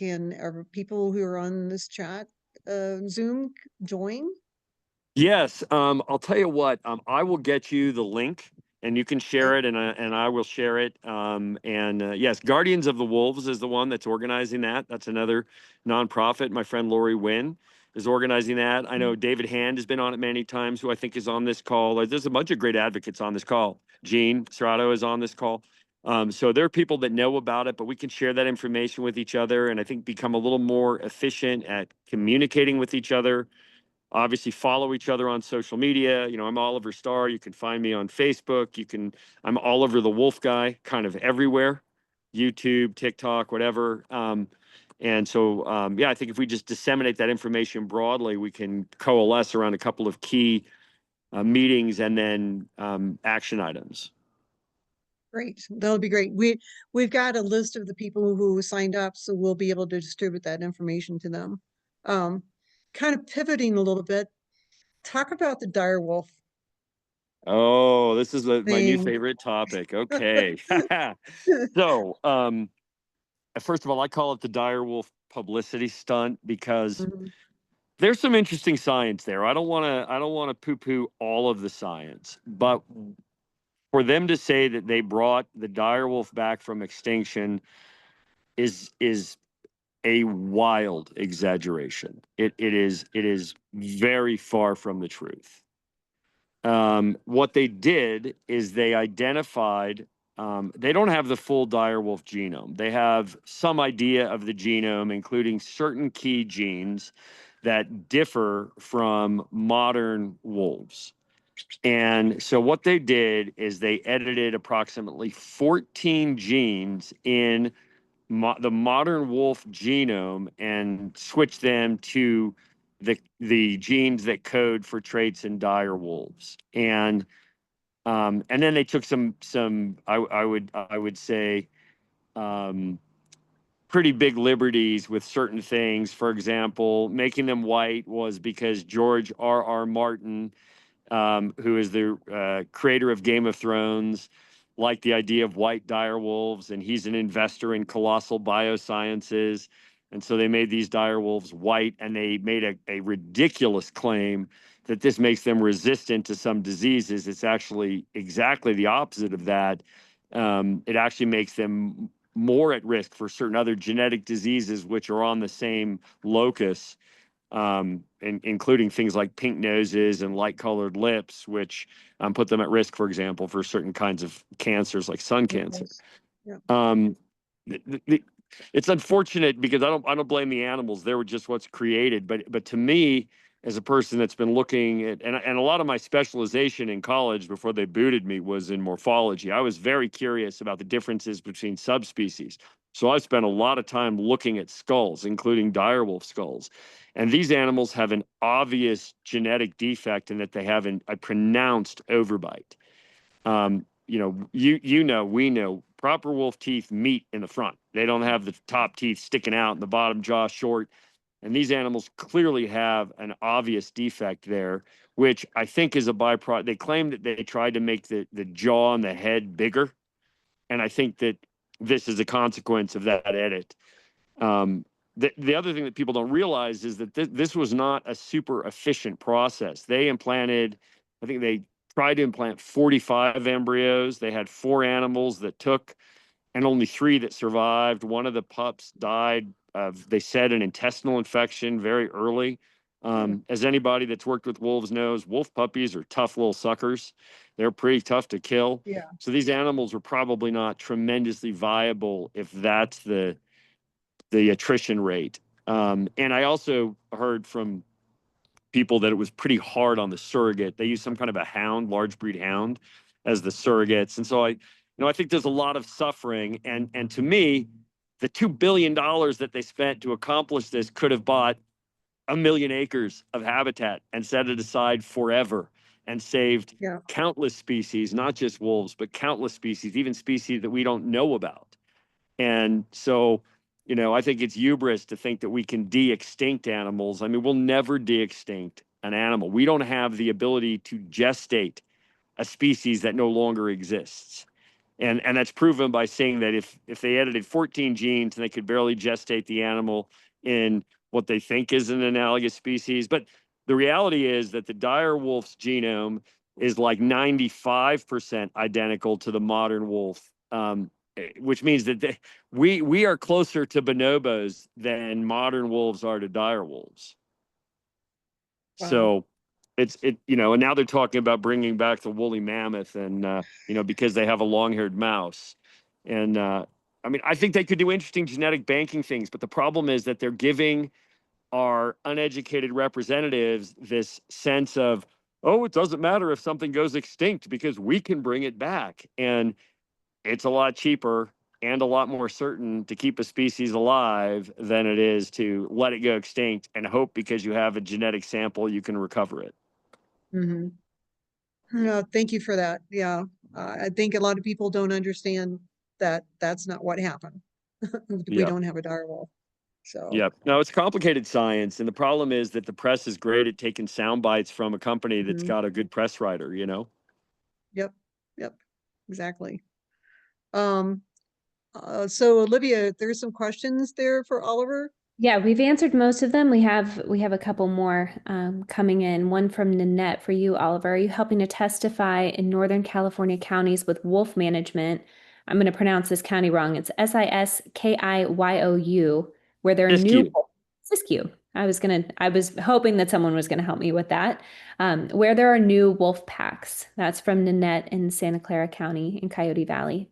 Are people who are on this chat Zoom join? Yes, I'll tell you what. I will get you the link, and you can Okay. share it, and I will share it. Yes, Guardians of the Wolves is the one that's organizing that. That's another nonprofit. My friend Lori Wynn is organizing that. I know David Hand has been on it many times, who I think is on this call. There's a bunch of great advocates on this call. Gene Serrato is on this call. So there are people that know about it, but we can share that information with each other, and I think become a little more efficient at communicating with each other, Obviously follow each other on social media. You know, I'm Oliver Starr. You can find me on Facebook. I'm Oliver the Wolf Guy, kind of everywhere, YouTube, TikTok, whatever. And so, yeah, I think if we just disseminate that information broadly, we can coalesce around a couple of key meetings and then action items. Great. That'll be great. We've got a list of the people who signed up, so we'll be able to distribute that information to them. Kind of pivoting a little bit, talk about the dire wolf Oh, this is my new thing. favorite topic. Okay. So, first of all, I call it the dire wolf publicity stunt because Mhm. there's some interesting science there. I don't want to poo-poo all of the science, but for them to say that they brought the dire wolf back from extinction is a wild exaggeration. It is very far from the truth. What they did is they identified, they don't have the full dire wolf genome. They have some idea of the genome, including certain key genes that differ from modern wolves. And so what they did is they edited approximately 14 genes in the modern wolf genome and switch them to the genes that code for traits in dire wolves. And then they took some I would say um, pretty big liberties with certain things. For example, making them white was because George R. Martin, who is the creator of Game of Thrones, liked the idea of white dire wolves, and he's an investor in Colossal Biosciences. And so they made these dire wolves white, and they made a ridiculous claim that this makes them resistant to some diseases. It's actually exactly the opposite of that. It actually makes them more at risk for certain other genetic diseases, which are on the same locus, including things like pink noses and light colored lips, which put them at risk, for example, for certain kinds of cancers like sun cancer. Yes. Yeah. Um, it's unfortunate because I don't blame the animals. They were just what's created. But to me, as a person that's been looking at, and a lot of my specialization in college before they booted me was in morphology. I was very curious about the differences between subspecies. So I spent a lot of time looking at skulls, including direwolf skulls. And these animals have an obvious genetic defect in that they have a pronounced overbite. We know proper wolf teeth meet in the front. They don't have the top teeth sticking out and the bottom jaw short. And these animals clearly have an obvious defect there, which I think is a byproduct. They claim that they tried to make the jaw and the head bigger. And I think that this is a consequence of that edit. The other thing that people don't realize is that this was not a super efficient process. I think they tried to implant 45 embryos. They had 4 animals that took and only 3 that survived. One of the pups died of, they said, an intestinal infection very early. As anybody that's worked with wolves knows, wolf puppies are tough little suckers. They're pretty tough to kill. Yeah. So these animals were probably not tremendously viable if that's the attrition rate. And I also heard from people that it was pretty hard on the surrogate. They used some kind of a hound, large breed hound, as the surrogates. And so I think there's a lot of suffering. And to me, the $2 billion that they spent to accomplish this could have bought 1 million acres of habitat and set it aside forever and saved Yeah. countless species, not just wolves, but countless species, even species that we don't know about. And so, I think it's hubris to think that we can de-extinct animals. I mean, we'll never de-extinct an animal. We don't have the ability to gestate a species that no longer exists. And that's proven by saying that if they edited 14 genes and they could barely gestate the animal in what they think is an analogous species. But the reality is that the dire wolf's genome is like 95% identical to the modern wolf, which means that we are closer to bonobos than modern wolves are to dire wolves. Wow. So and now they're talking about bringing back the woolly mammoth, and because they have a long-haired mouse. And I mean, I think they could do interesting genetic banking things, but the problem is that they're giving our uneducated representatives this sense of, oh, it doesn't matter if something goes extinct because we can bring it back. And it's a lot cheaper and a lot more certain to keep a species alive than it is to let it go extinct and hope because you have a genetic sample, you can recover it. Mm-hmm. No, thank you for that. Yeah, I think a lot of people don't understand that that's not what happened. We Yeah. don't have a dire wolf. So, Yeah. No, it's complicated science. And the problem is that the press is great at taking sound bites from a company that's mhm. got a good press writer, you know? Yep, yep, exactly. Um, so Olivia, there's some questions there for Oliver. Yeah, we've answered most of them. We have a couple more coming in. One from Nanette for you, Oliver. Are you helping to testify in Northern California counties with wolf management? I'm going to pronounce this county wrong. It's Siskiou, where there are new Siskiyou. Siskiyou. I was hoping that someone was going to help me with that. Where there are new wolf packs. That's from Nanette in Santa Clara County in Coyote Valley.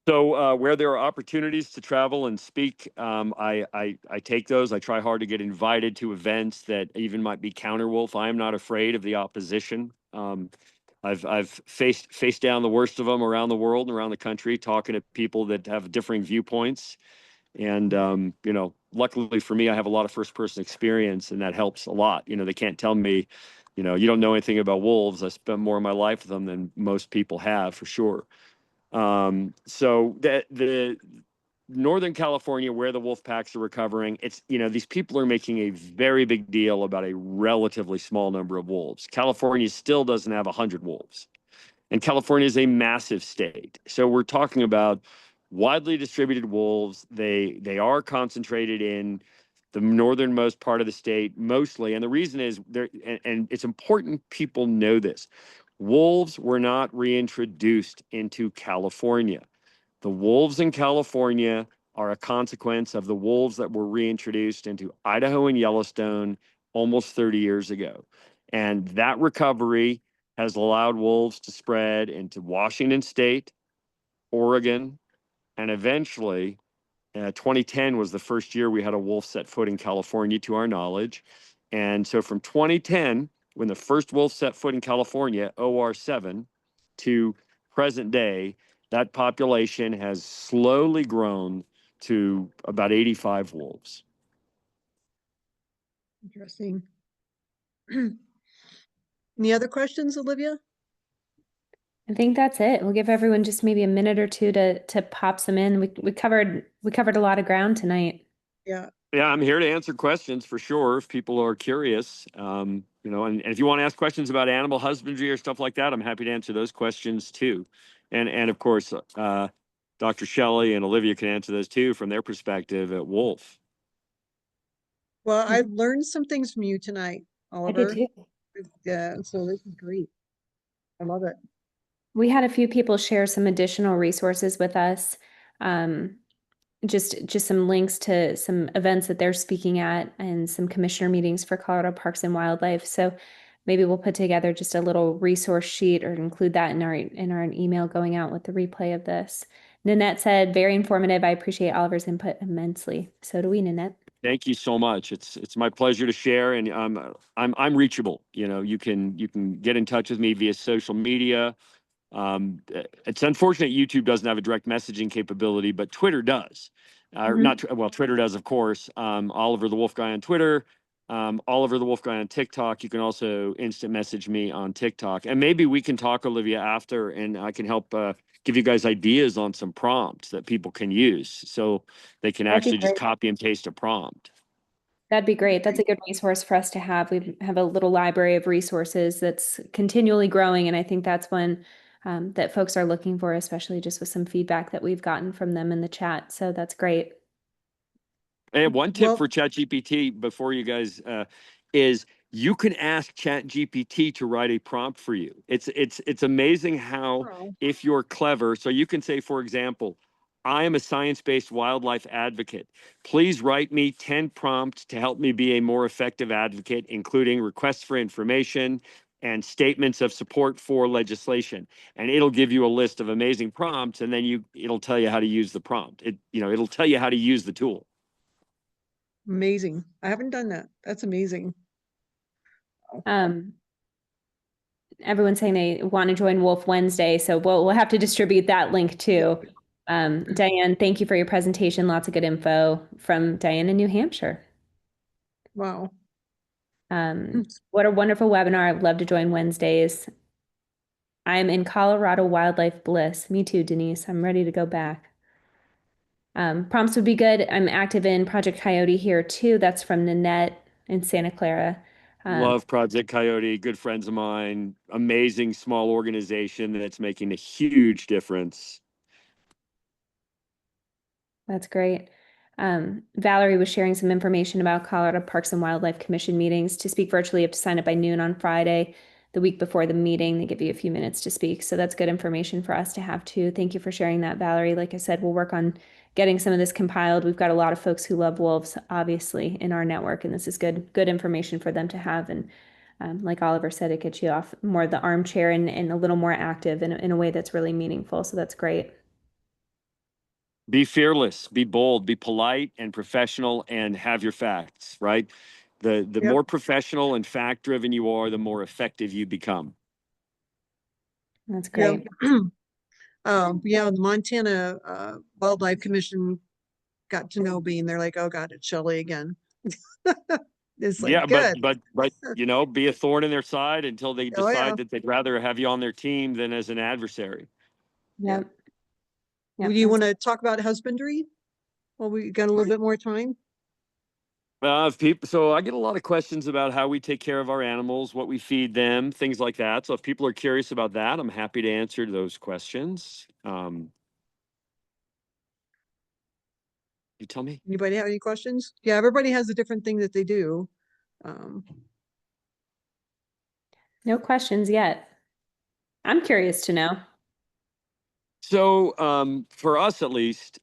So where there are opportunities to travel and speak, I take those. I try hard to get invited to events that even might be counter wolf. I am not afraid of the opposition. I've faced down the worst of them around the world and around the country, talking to people that have differing viewpoints. And luckily for me, I have a lot of first person experience, and that helps a lot. You know, they can't tell me, you don't know anything about wolves. I spent more of my life with them than most people have, for sure. So the Northern California, where the wolf packs are recovering, these people are making a very big deal about a relatively small number of wolves. California still doesn't have 100 wolves, and California is a massive state. So we're talking about widely distributed wolves. They are concentrated in the northernmost part of the state mostly, and the reason is there, and it's important people know this. Wolves were not reintroduced into California. The wolves in California are a consequence of the wolves that were reintroduced into Idaho and Yellowstone almost 30 years ago. And that recovery has allowed wolves to spread into Washington State, Oregon, and eventually 2010 was the first year we had a wolf set foot in California, to our knowledge. And so from 2010, when the first wolf set foot in California, OR7, to present day, that population has slowly grown to about 85 wolves. Interesting. Any other questions, Olivia? I think that's it. We'll give everyone just maybe a minute or two to pop some in. We covered a lot of ground tonight. Yeah. Yeah, I'm here to answer questions for sure if people are curious. And if you want to ask questions about animal husbandry or stuff like that, I'm happy to answer those questions too. And of course, Dr. Shelley and Olivia can answer those too from their perspective at Wolf. Well, I learned some things from you tonight, I did Oliver. too. Yeah, so this is great. I love it. We had a few people share some additional resources with us. Just some links to some events that they're speaking at and some commissioner meetings for Colorado Parks and Wildlife. So maybe we'll put together just a little resource sheet or include that in our email going out with the replay of this. Nanette said, very informative. I appreciate Oliver's input immensely. So do we, Nanette. Thank you so much. It's my pleasure to share, and I'm reachable. You can get in touch with me via social media. It's unfortunate YouTube doesn't have a direct messaging capability, but Twitter does. Not well, Twitter does, of course. Oliver the Wolf Guy on Twitter, Oliver the Wolf Guy on TikTok. You can also instant message me on TikTok, and maybe we can talk, Olivia, after, and I can help give you guys ideas on some prompts that people can use, so they can That'd be actually just great. copy and paste a prompt. That'd be great. That's a good resource for us to have. We have a little library of resources that's continually growing, and I think that's one that folks are looking for, especially just with some feedback that we've gotten from them in the chat. So that's great. And one tip Well, for ChatGPT before you guys is you can ask ChatGPT to write a prompt for you. It's amazing how, oh, if you're clever, so you can say, for example, I am a science-based wildlife advocate. Please write me 10 prompts to help me be a more effective advocate, including requests for information and statements of support for legislation. And it'll give you a list of amazing prompts, and then it'll tell you how to use the prompt. It'll tell you how to use the tool. Amazing. I haven't done that. That's amazing. Um, Everyone's saying they want to join Wolf Wednesday, so we'll have to distribute that link too. Diane, thank you for your presentation. Lots of good info from Diane in New Hampshire. Wow. Um, what a wonderful webinar. I'd love to join Wednesdays. I'm in Colorado Wildlife Bliss. Me too, Denise. I'm ready to go back. Prompts would be good. I'm active in Project Coyote here too. That's from Nanette in Santa Clara. Love Project Coyote, good friends of mine, amazing small organization that's making a huge difference. That's great. Valerie was sharing some information about Colorado Parks and Wildlife Commission meetings. To speak virtually, you have to sign up by noon on Friday, the week before the meeting. They give you a few minutes to speak. So that's good information for us to have too. Thank you for sharing that, Valerie. Like I said, we'll work on getting some of this compiled. We've got a lot of folks who love wolves, obviously, in our network, and this is good information for them to have. And like Oliver said, it gets you off more of the armchair and a little more active in a way that's really meaningful. So that's great. Be fearless, be bold, be polite and professional, and have your facts, right? The Yep. more professional and fact driven you are, the more effective you become. That's great. Yep. Yeah, the Montana Wildlife Commission got to know me, and they're like, "Oh God, it's Shelley again." It's Yeah, like good. but you know, be a thorn in their side until they Oh yeah. decide that they'd rather have you on their team than as an adversary. Yep. Yep. Well, Yep. do you want to talk about husbandry? Well, we got a little bit more time. If people, so I get a lot of questions about how we take care of our animals, what we feed them, things like that. So if people are curious about that, I'm happy to answer those questions. You tell me. Anybody have any questions? Yeah, everybody has a different thing that they do. Um, No questions yet. I'm curious to know. So for us at least,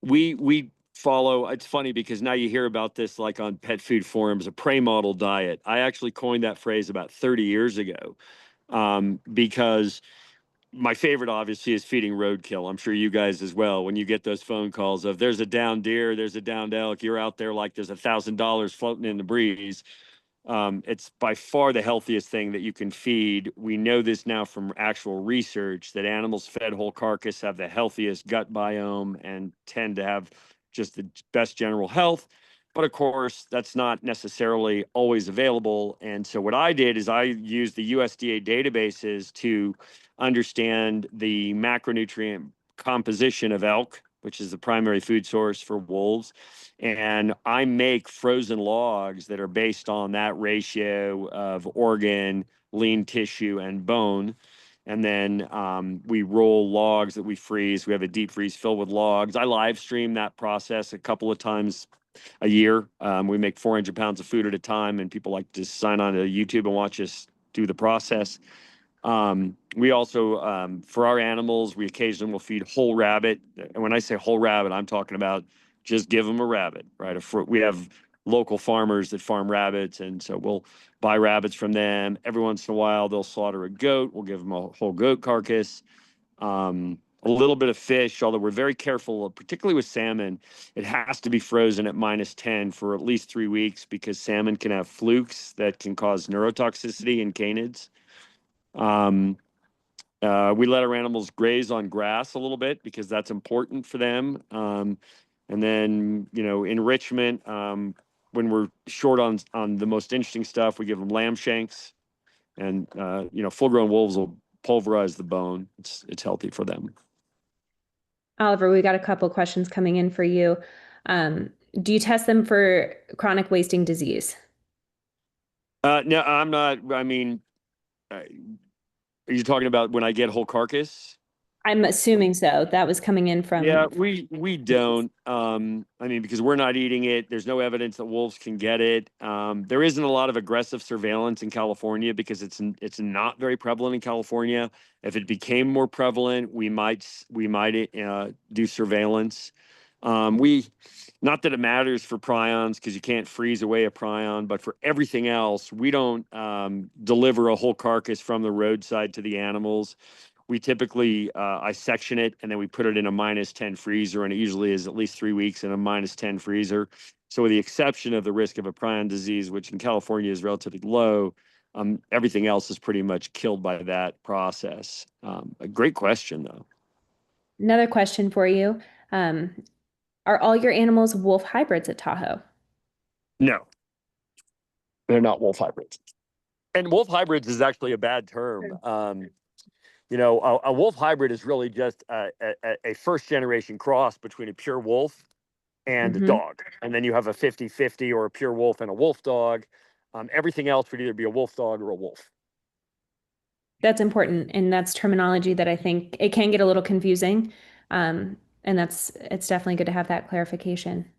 we follow. It's funny because now you hear about this like on pet food forums, a prey model diet. I actually coined that phrase about 30 years ago because my favorite obviously is feeding roadkill. I'm sure you guys as well. When you get those phone calls of there's a downed deer, there's a downed elk, you're out there like there's $1,000 floating in the breeze. It's by far the healthiest thing that you can feed. We know this now from actual research that animals fed whole carcass have the healthiest gut biome and tend to have just the best general health. But of course, that's not necessarily always available. And so what I did is I used the USDA databases to understand the macronutrient composition of elk, which is the primary food source for wolves. And I make frozen logs that are based on that ratio of organ, lean tissue, and bone. And then we roll logs that we freeze. We have a deep freeze filled with logs. I live stream that process a couple of times a year. We make 400 pounds of food at a time, and people like to sign on to YouTube and watch us do the process. We also, for our animals, we occasionally will feed whole rabbit. And when I say whole rabbit, I'm talking about just give them a rabbit, right? We have local farmers that farm rabbits, and so we'll buy rabbits from them. Every once in a while, they'll slaughter a goat. We'll give them a whole goat carcass. A little bit of fish, although we're very careful, particularly with salmon. It has to be frozen at -10 for at least 3 weeks because salmon can have flukes that can cause neurotoxicity in canids. We let our animals graze on grass a little bit because that's important for them. And then, you know, enrichment, when we're short on the most interesting stuff, we give them lamb shanks, and you know, full-grown wolves will pulverize the bone. It's healthy for them. Oliver, we got a couple questions coming in for you. Do you test them for chronic wasting disease? No, I'm not. I mean, are you talking about when I get whole carcass? I'm assuming so. That was coming in Yeah, from. we don't. I mean, because we're not eating it. There's no evidence that wolves can get it. There isn't a lot of aggressive surveillance in California because it's not very prevalent in California. If it became more prevalent, we might do surveillance. We Not that it matters for prions because you can't freeze away a prion, but for everything else, we don't deliver a whole carcass from the roadside to the animals. We typically, I section it and then we put it in a -10 freezer, and it usually is at least 3 weeks in a -10 freezer. So with the exception of the risk of a prion disease, which in California is relatively low, everything else is pretty much killed by that process. A great question, though. Another question for you. Are all your animals wolf hybrids at Tahoe? No, they're not wolf hybrids. And wolf hybrids is actually a bad term. A wolf hybrid is really just a first generation cross between a pure wolf and a dog. And then you have a 50-50 or a pure wolf and a wolf dog. Everything else would either be a wolf dog or a wolf. That's important, and that's terminology that I think it can get a little confusing. And it's definitely good to have that clarification.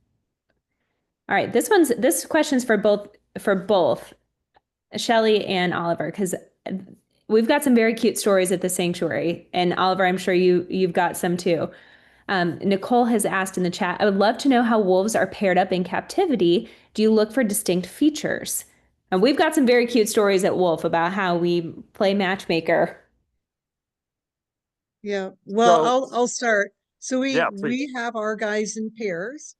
All right, this question's for both Shelley and Oliver, because we've got some very cute stories at the sanctuary, and Oliver, I'm sure you've got some too. Nicole has asked in the chat, I would love to know how wolves are paired up in captivity. Do you look for distinct features? And we've got some very cute stories at Wolf about how we play matchmaker. Yeah, well, I'll start. So Yeah, we have our guys in pairs,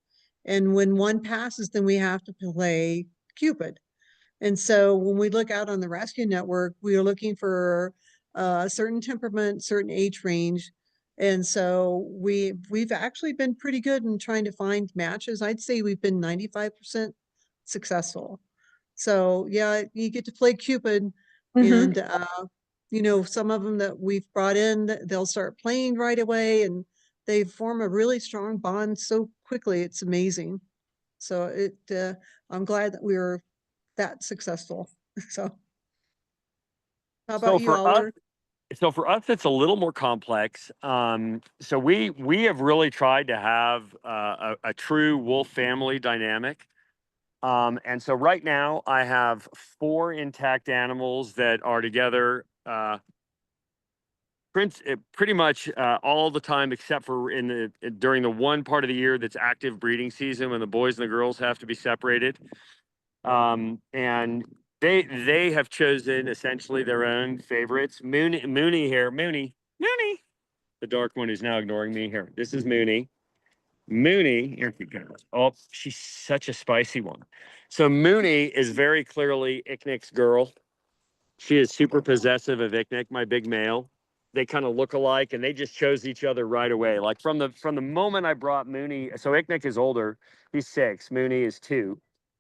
and when one passes, then we have to play Cupid. And so when we look out on the rescue network, we are looking for a certain temperament, certain age range. And so we've actually been pretty good in trying to find matches. I'd say we've been 95% successful. So yeah, you get to play Cupid, and some of them that we've brought in, they'll start playing right away, and they form a really strong bond so quickly. It's amazing. So I'm glad that we were that successful. So how So about you, for us, Oliver? it's a little more complex. So we have really tried to have a true wolf family dynamic. And so right now I have 4 intact animals that are together pretty much all the time, except for during the one part of the year that's active breeding season when the boys and the girls have to be separated. And they have chosen essentially their own favorites. Mooney here, Mooney. The dark one who's now ignoring me here. This is Mooney. Mooney, here she goes. Oh, she's such a spicy one. So Mooney is very clearly Icknick's girl. She is super possessive of Icknick, my big male. They kind of look alike, and they just chose each other right away. Like from the moment I brought Mooney, so Icknick is older, he's 6, Mooney is 2.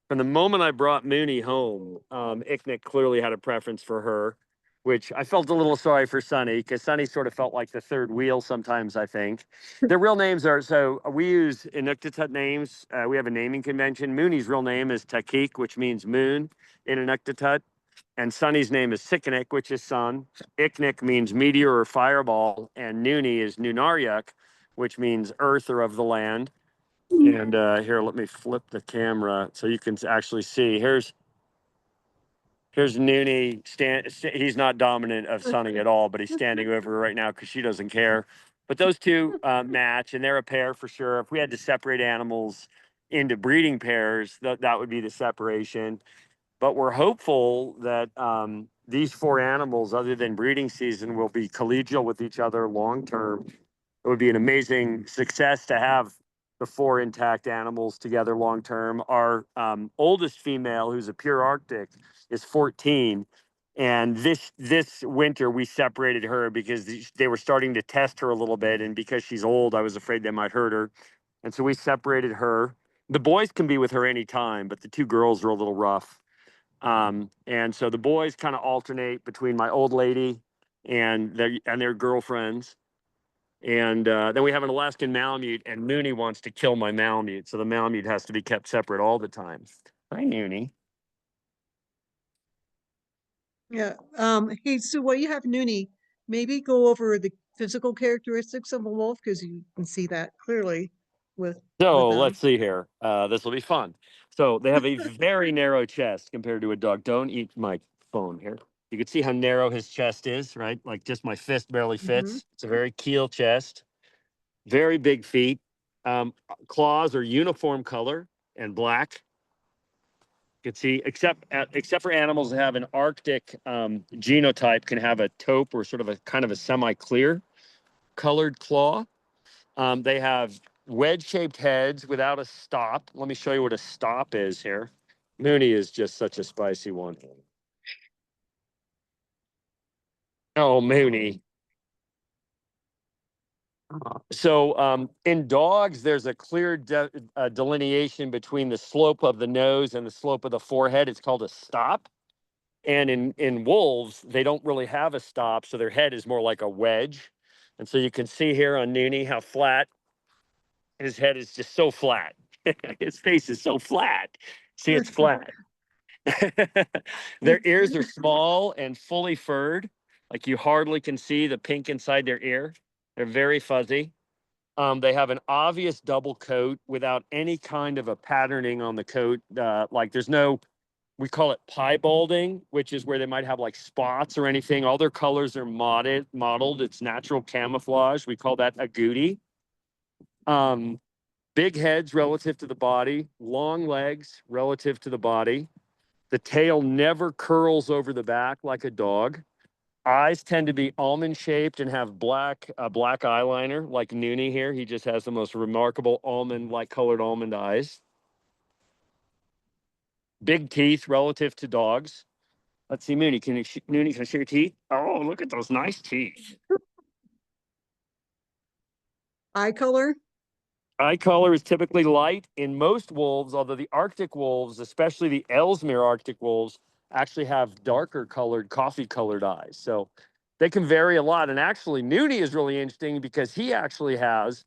From the moment I brought Mooney home, Icknick clearly had a preference for her, which I felt a little sorry for Sonny, because Sonny sort of felt like the third wheel sometimes, I think. Their real names are, so we use Inuktitut names. We have a naming convention. Mooney's real name is Takik, which means moon in Inuktitut. And Sonny's name is Sikanik, which is sun. Icknick means meteor or fireball. And Nooney is Nunaryak, which means earth or of the land. And here, let me flip the camera so you can actually see. Here's Nooney. He's not dominant of Sonny at all, but he's standing over her right now because she doesn't care. But those two match, and they're a pair for sure. If we had to separate animals into breeding pairs, that would be the separation. But we're hopeful that these 4 animals, other than breeding season, will be collegial with each other long term. It would be an amazing success to have the 4 intact animals together long term. Our oldest female, who's a pure Arctic, is 14. And this winter, we separated her because they were starting to test her a little bit. And because she's old, I was afraid they might hurt her. And so we separated her. The boys can be with her anytime, but the 2 girls are a little rough. And so the boys kind of alternate between my old lady and their girlfriends. And then we have an Alaskan Malamute, and Mooney wants to kill my Malamute. So the Malamute has to be kept separate all the time. Hi, Mooney. Yeah. Hey, Sue, while you have Noonie, maybe go over the physical characteristics of a wolf, because you can see that clearly with So them. let's see here. This will be fun. So they have a very narrow chest compared to a dog. Don't eat my phone here. You can see how narrow his chest is, right? Like just my fist barely fits. It's a very keel chest, very big feet. Claws are uniform color and black. You can see, except for animals that have an Arctic genotype, can have a taupe or sort of a kind of a semi-clear colored claw. They have wedge-shaped heads without a stop. Let me show you what a stop is here. Mooney is just such a spicy one. Oh, Mooney. So in dogs, there's a clear delineation between the slope of the nose and the slope of the forehead. It's called a stop. And in wolves, they don't really have a stop, so their head is more like a wedge. And so you can see here on Noonie how flat his head is, just so flat. His face is so flat. See, it's flat. Their ears are small and fully furred. Like you hardly can see the pink inside their ear. They're very fuzzy. They have an obvious double coat without any kind of a patterning on the coat. Like there's no, we call it piebalding, which is where they might have like spots or anything. All their colors are modeled. It's natural camouflage. We call that agouti. Big heads relative to the body, long legs relative to the body. The tail never curls over the back like a dog. Eyes tend to be almond shaped and have black eyeliner, like Noonie here. He just has the most remarkable like colored almond eyes. Big teeth relative to dogs. Let's see, Mooney. Noonie, can I see your teeth? Oh, look at those nice teeth. Eye color? Eye color is typically light in most wolves, although the Arctic wolves, especially the Ellesmere Arctic wolves, actually have darker colored, coffee colored eyes. So they can vary a lot. And actually, Noonie is really interesting because he actually has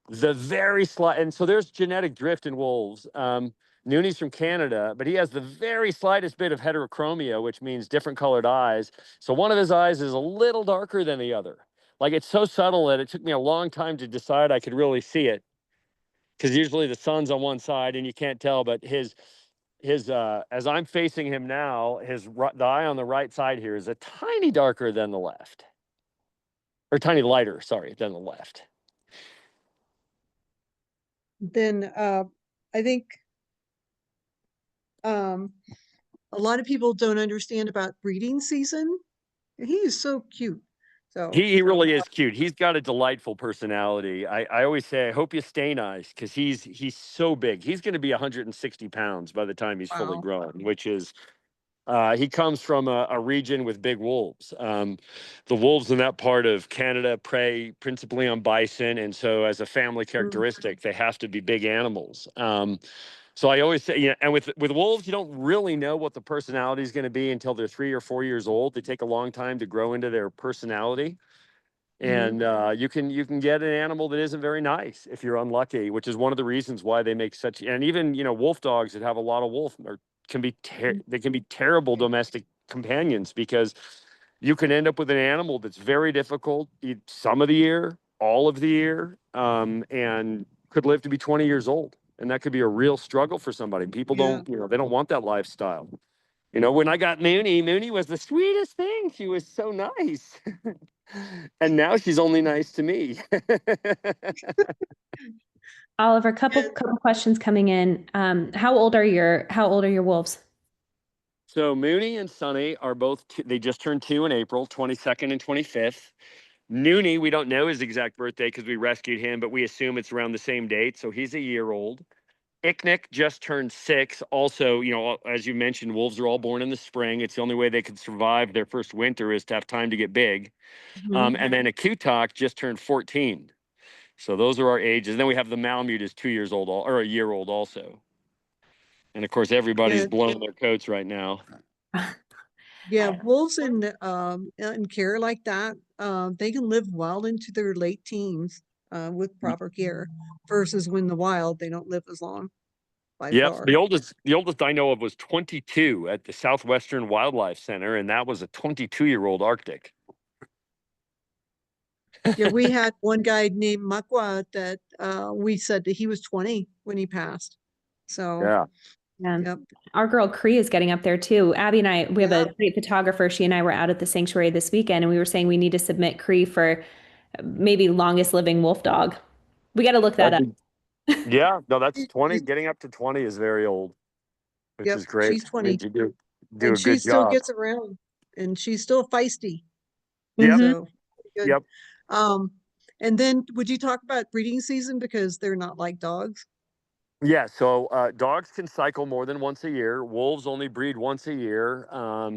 the very slight, and so there's genetic drift in wolves. Noonie's from Canada, but he has the very slightest bit of heterochromia, which means different colored eyes. So one of his eyes is a little darker than the other. Like it's so subtle that it took me a long time to decide I could really see it, because usually the sun's on one side and you can't tell, but his as I'm facing him now, the eye on the right side here is a tiny darker than the left, or tiny lighter, sorry, than the left. Then I think a lot of people don't understand about breeding season. He is so cute. So He really is cute. He's got a delightful personality. I always say, I hope you stay nice, because he's so big. He's going to be 160 pounds by the time he's fully wow. grown, which is, he comes from a region with big wolves. The wolves in that part of Canada prey principally on bison, and so as a family characteristic, they have to be big animals. So I always say, and with wolves, you don't really know what the personality is going to be until they're 3 or 4 years old. They take a long time to grow into their personality. And you can get an animal that isn't very nice if you're unlucky, which is one of the reasons why they make such. And even wolf dogs that have a lot of wolf they can be terrible domestic companions, because you can end up with an animal that's very difficult some of the year, all of the year, and could live to be 20 years old, and that could be a real struggle for somebody. People Yeah. don't they don't want that lifestyle. When I got Mooney was the sweetest thing. She was so nice. And now she's only nice to me. Oliver, couple questions coming in. How old are your wolves? So Mooney and Sunny are both, they just turned 2 in April, 22nd and 25th. Noonie, we don't know his exact birthday because we rescued him, but we assume it's around the same date. So he's a year old. Icknick just turned 6. Also, as you mentioned, wolves are all born in the spring. It's the only way they can survive their first winter is to have time to get big. And then Akutak just turned 14. So those are our ages. And then we have the Malamute is 2 years old, or a year old also. And of course, everybody's blowing their coats right now. Yeah, wolves in care like that, they can live well into their late teens with proper care, versus when the wild, they don't live as long by Yep. far. The oldest I know of was 22 at the Southwestern Wildlife Center, and that was a 22-year-old Arctic. Yeah, we had one guy named Makwa that we said that he was 20 when he passed. So Yeah. Yeah. yep. Our girl Cree is getting up there too. Abby and I, we have a great photographer. She and I were out at the sanctuary this weekend, and we were saying we need to submit Cree for maybe longest living wolf dog. We got to look that up. Yeah, no, that's It- 20. it- Getting up to 20 is very old. which Yep, is great. she's Means 20, you do and a she good still job. gets around, and she's still feisty. Yep. Hmm. So good. Yep. Um, and then would you talk about breeding season, because they're not like dogs? Yeah, so dogs can cycle more than once a year. Wolves only breed once a year.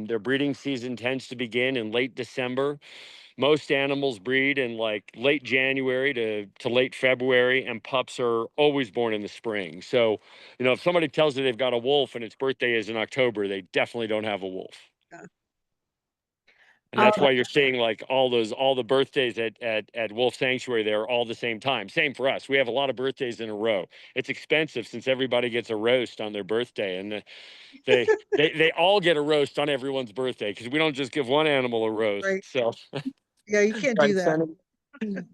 Their breeding season tends to begin in late December. Most animals breed in like late January to late February, and pups are always born in the spring. So, if somebody tells you they've got a wolf and its birthday is in October, they definitely don't have a wolf. Yeah. And that's All why you're seeing like all the birthdays at Wolf Sanctuary, they're all the same time. Same for us. We have a lot of birthdays in a row. It's expensive since everybody gets a roast on their birthday, and they all get a roast on everyone's birthday because we don't just give one animal a roast. Right. So Yeah, you can't do right, that.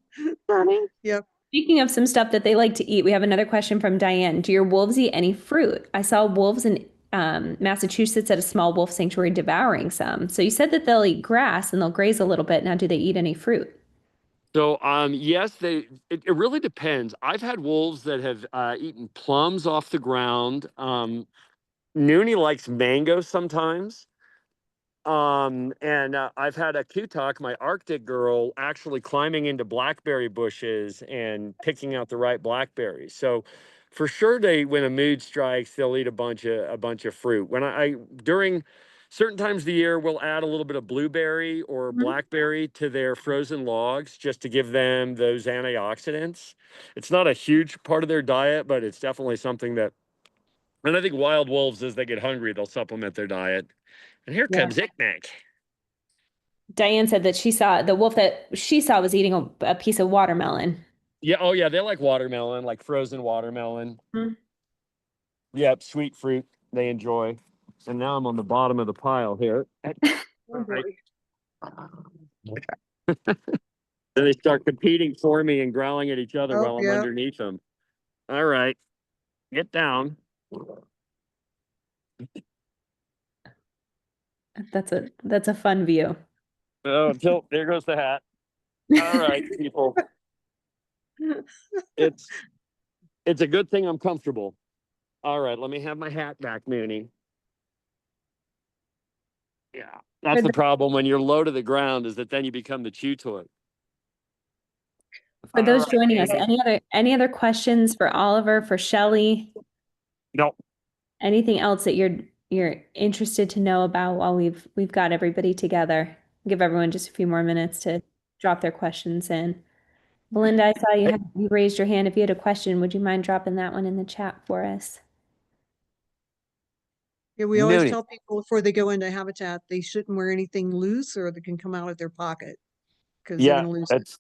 Sonny? Yep. Speaking of some stuff that they like to eat, we have another question from Diane. Do your wolves eat any fruit? I saw wolves in Massachusetts at a small wolf sanctuary devouring some. So you said that they'll eat grass and they'll graze a little bit. Now, do they eat any fruit? So, yes, it really depends. I've had wolves that have eaten plums off the ground. Noonie likes mango sometimes. And I've had a Kutak, my Arctic girl, actually climbing into blackberry bushes and picking out the right blackberries. So for sure when a mood strikes, they'll eat a bunch of fruit. During certain times of the year, we'll add a little bit of blueberry or Mhm. blackberry to their frozen logs just to give them those antioxidants. It's not a huge part of their diet, but it's definitely something that, and I think wild wolves, as they get hungry, they'll supplement their diet. And here Yeah. comes Icknack. Diane said that she saw the wolf that she saw was eating a piece of watermelon. Yeah, oh yeah, they like watermelon, like frozen watermelon. Mhm. Yep, sweet fruit they enjoy. And now I'm on the bottom of the pile here. Oh All right. boy. Then they start competing for me and growling at each other Oh while I'm yeah. underneath them. All right, get down. That's a fun view. Oh, tilt, there goes the hat. All right, people. It's it's a good thing I'm comfortable. All right, let me have my hat back, Mooney. Yeah. For, That's the problem when you're low to the ground, is that then you become the chew toy. for All those right, joining us, Mooney. any other questions for Oliver, for Shelley? No. Anything else that you're interested to know about while we've got everybody together? Give everyone just a few more minutes to drop their questions in. Belinda, I saw you raised your hand. If you had a question, would you mind dropping that one in the chat for us? Yeah, we always Mooney. tell people before they go into habitat, they shouldn't wear anything loose or that can come out of their pocket, because they're Yeah, going to lose it. that's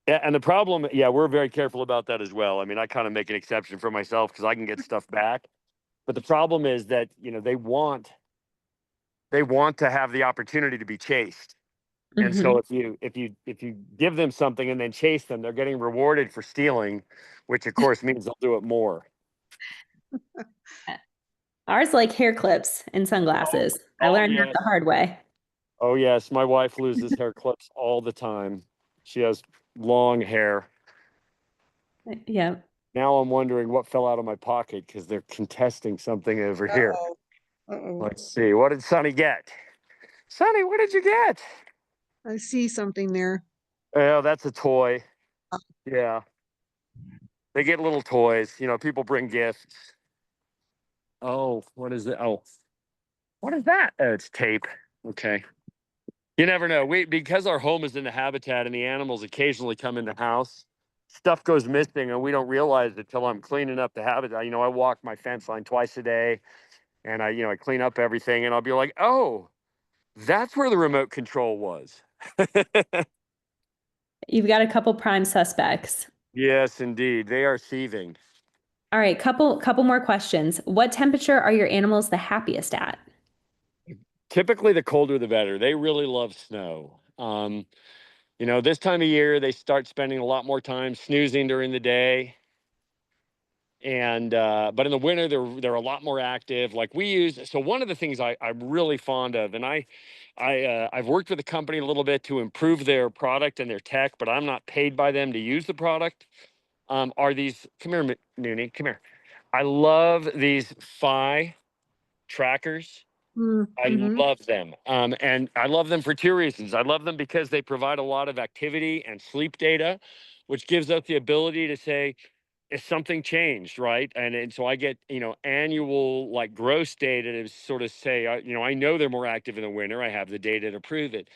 yeah, and the problem, yeah, we're very careful about that as well. I mean, I kind of make an exception for myself because I can get stuff back. But the problem is that, they want to have the opportunity to be chased. And Hmm. so if you give them something and then chase them, they're getting rewarded for stealing, which of course means they'll do it more. Ours like hair clips and Oh, sunglasses. I oh learned that yes. the hard way. Oh yes, my wife loses hair clips all the time. She has long hair. Yeah. Now I'm wondering what fell out of my pocket because they're contesting something over here. Uh-oh. Uh-oh. Let's see. What did Sonny get? Sonny, what did you get? I see something there. Oh, that's a toy. Uh, Yeah. They get little toys. People bring gifts. Oh, what is it? Oh, what is that? Oh, it's tape. Okay. You never know. Because our home is in the habitat and the animals occasionally come in the house, stuff goes missing and we don't realize it till I'm cleaning up the habitat. I walk my fence line twice a day and I clean up everything and I'll be like, oh, that's where the remote control was. You've got a couple prime suspects. Yes, indeed. They are thieving. All right, couple more questions. What temperature are your animals the happiest at? Typically, the colder the better. They really love snow. This time of year, they start spending a lot more time snoozing during the day. And but in the winter, they're a lot more active. Like we use. So one of the things I'm really fond of, and I've worked with the company a little bit to improve their product and their tech, but I'm not paid by them to use the product. Are these? Come here, Noonie. Come here. I love these Phi. trackers. I Mm-hmm. love them. And I love them for two reasons. I love them because they provide a lot of activity and sleep data, which gives us the ability to say, if something changed, right? And so I get, annual like gross data to sort of say, I know they're more active in the winter. I have the data to prove it.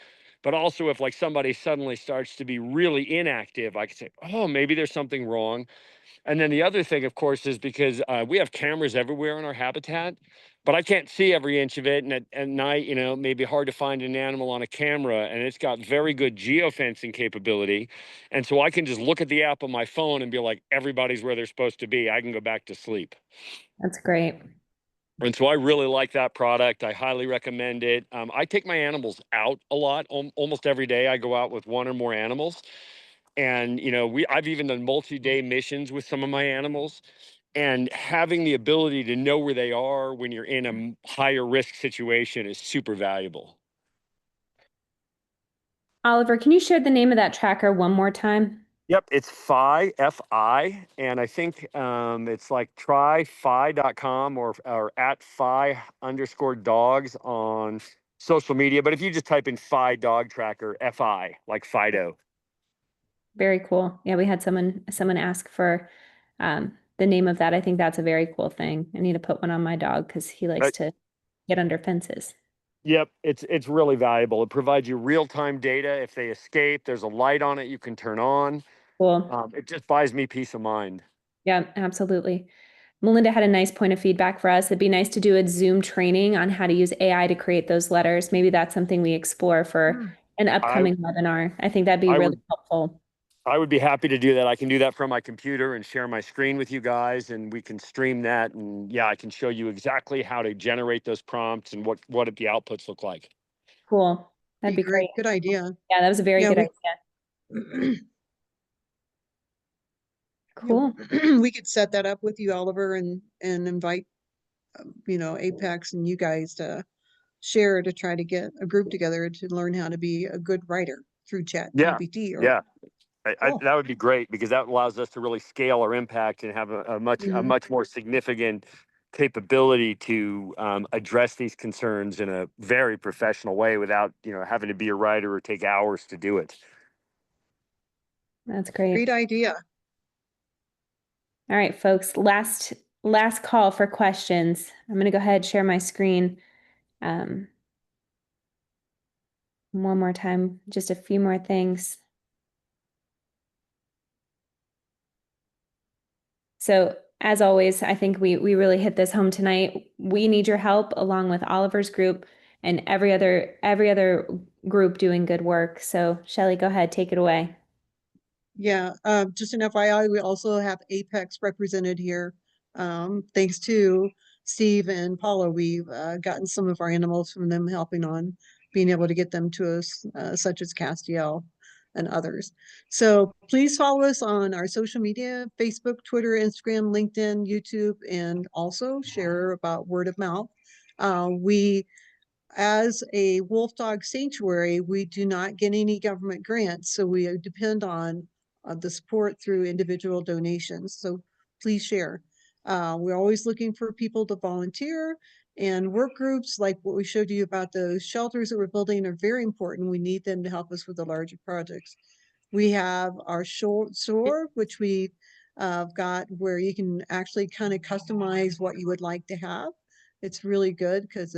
But also if like somebody suddenly starts to be really inactive, I can say, oh, maybe there's something wrong. And then the other thing, of course, is because we have cameras everywhere in our habitat, but I can't see every inch of it. And at night, it may be hard to find an animal on a camera, and it's got very good geofencing capability. And so I can just look at the app on my phone and be like, everybody's where they're supposed to be. I can go back to sleep. That's great. And so I really like that product. I highly recommend it. I take my animals out a lot. Almost every day I go out with one or more animals. And I've even done multi-day missions with some of my animals, and having the ability to know where they are when you're in a higher risk situation is super valuable. Oliver, can you share the name of that tracker one more time? Yep, it's Fi, F-I, and I think it's like tryfi.com or at Fi_dogs on social media. But if you just type in Fi dog tracker, F-I, like Fido. Very cool. Yeah, we had someone ask for the name of that. I think that's a very cool thing. I need to put one on my dog because he likes to get under fences. Yep, it's really valuable. It provides you real-time data. If they escape, there's a light on it you can turn on. Cool. It just buys me peace of mind. Yeah, absolutely. Melinda had a nice point of feedback for us. It'd be nice to do a Zoom training on how to use AI to create those letters. Maybe that's something we explore for an I upcoming webinar. I think that'd be I really would helpful. I would be happy to do that. I can do that from my computer and share my screen with you guys, and we can stream that. And yeah, I can show you exactly how to generate those prompts and what the outputs look like. Cool. That'd Be be great. great. Good idea. Yeah, that was a very Yeah, good we idea. yeah, Cool. we could set that up with you, Oliver, and invite Apex and you guys to share to try to get a group together to learn how to be a good writer through Chat Yeah, GPT. Or yeah. cool. That would be great because that allows us to really scale our impact and have a Mhm. much more significant capability to address these concerns in a very professional way without having to be a writer or take hours to do it. That's great. Great idea. All right, folks, last call for questions. I'm going to go ahead and share my screen one more time, just a few more things. So as always, I think we really hit this home tonight. We need your help along with Oliver's group and every other group doing good work. So Shelley, go ahead, take it away. Yeah, just an FYI, we also have Apex represented here. Thanks to Steve and Paula, we've gotten some of our animals from them, helping on being able to get them to us, such as Castiel and others. So please follow us on our social media, Facebook, Twitter, Instagram, LinkedIn, YouTube, and also share about word of mouth. We As a wolf dog sanctuary, we do not get any government grants, so we depend on the support through individual donations. So please share. We're always looking for people to volunteer, and work groups like what we showed you about those shelters that we're building are very important. We need them to help us with the larger projects. We have our store, which we got where you can actually kind of customize what you would like to have. It's really good because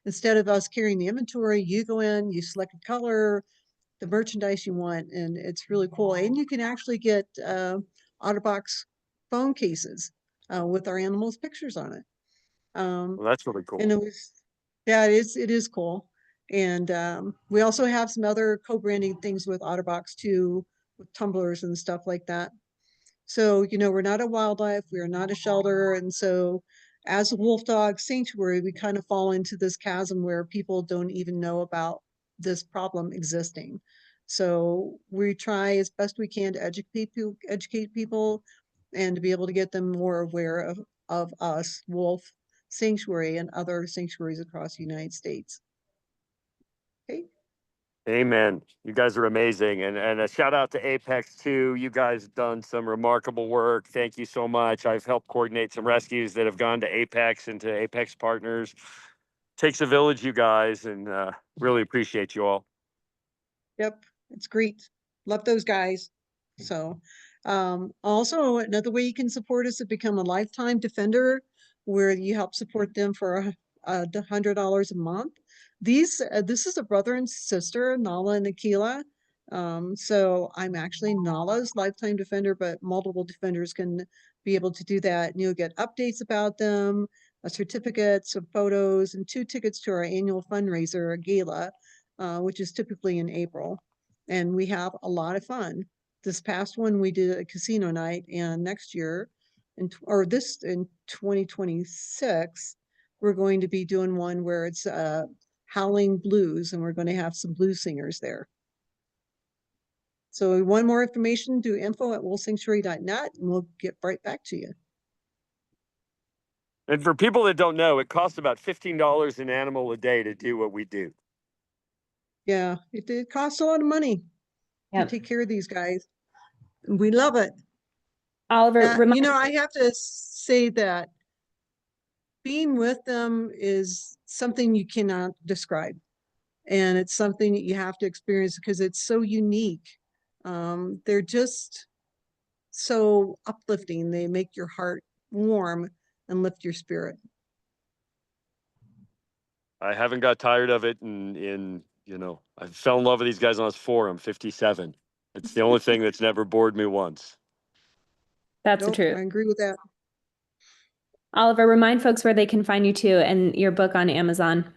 instead of us carrying the inventory, you go in, you select a color, the merchandise you want, and it's really cool. And you can actually get OtterBox phone cases with our animals' pictures on it. Well, that's really And cool. it was, yeah, it is cool. And we also have some other co-branding things with OtterBox too, with tumblers and stuff like that. So, we're not a wildlife, we are not a shelter. And so, as a wolf dog sanctuary, we kind of fall into this chasm where people don't even know about this problem existing. So, we try as best we can to educate people and to be able to get them more aware of us, Wolf Sanctuary, and other sanctuaries across the United States. Okay. Amen. You guys are amazing. And a shout out to Apex too. You guys have done some remarkable work. Thank you so much. I've helped coordinate some rescues that have gone to Apex and to Apex partners. Takes a village, you guys, and really appreciate you all. Yep, it's great. Love those guys. So, also another way you can support us is to become a lifetime defender, where you help support them for $100 a month. This is a brother and sister, Nala and Akila. So I'm actually Nala's lifetime defender, but multiple defenders can be able to do that. And you'll get updates about them, certificates of photos, and 2 tickets to our annual fundraiser, a gala, which is typically in April. And we have a lot of fun. This past one, we did a casino night, and next year, in 2026, we're going to be doing one where it's howling blues, and we're going to have some blues singers there. So if you want more information, do info@wolfsanctuary.net, and we'll get right back to you. And for people that don't know, it costs about $15 an animal a day to do what we do. Yeah, it costs a lot of money Yep. to take care of these guys. We love it. Oliver, You know, I have to say that being with them is something you cannot describe. And it's something that you have to experience because it's so unique. They're just so uplifting. They make your heart warm and lift your spirit. I haven't got tired of it, and you know, I fell in love with these guys when I was 4. I'm 57. It's the only thing that's never bored me once. that's the Nope, truth. I agree with that. Oliver, remind folks where they can find you too and your book on Amazon.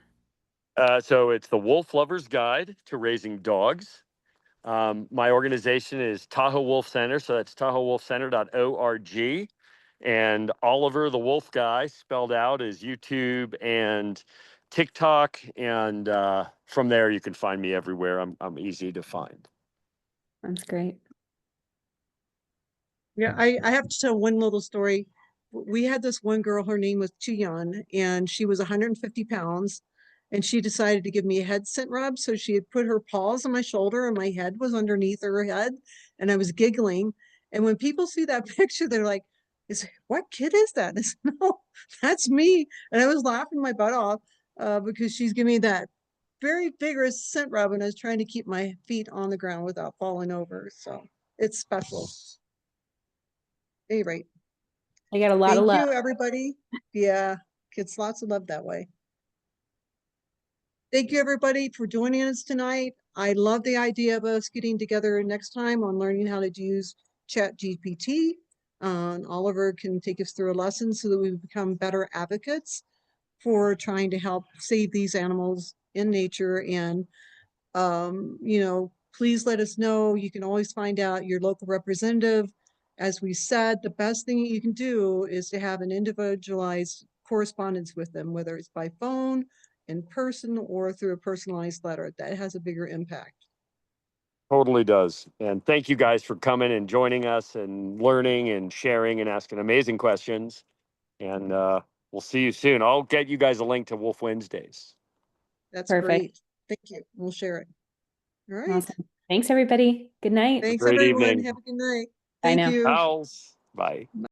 So it's the Wolf Lover's Guide to Raising Dogs. My organization is Tahoe Wolf Center, so that's TahoeWolfCenter.org. And Oliver the Wolf Guy, spelled out, is YouTube and TikTok, and from there you can find me everywhere. I'm easy to find. That's great. Yeah, I have to tell one little story. We had this one girl, her name was Chuyan, and she was 150 pounds. And she decided to give me a head scent rub. So she had put her paws on my shoulder and my head was underneath her head. And I was giggling. And when people see that picture, they're like, what kid is that? I said, no, that's me. And I was laughing my butt off because she's giving me that very vigorous scent rub. And I was trying to keep my feet on the ground without falling over. So it's special. Any rate. I got a lot of Thank love. you, everybody. Yeah, gets lots of love that way. Thank you, everybody, for joining us tonight. I love the idea of us getting together next time on learning how to use ChatGPT. Oliver can take us through a lesson so that we become better advocates for trying to help save these animals in nature. And, you know, please let us know. You can always find out your local representative. As we said, the best thing you can do is to have an individualized correspondence with them, whether it's by phone, in person, or through a personalized letter. That has a bigger impact. Totally does. And thank you guys for coming and joining us and learning and sharing and asking amazing questions. And we'll see you soon. I'll get you guys a link to Wolf Wednesdays. That's Perfect. great. Thank you. We'll share it. All right. Awesome. Thanks, everybody. Good night. Thanks, Great everyone. evening. Have a good night. Bye Thank now. you. Pals. Bye.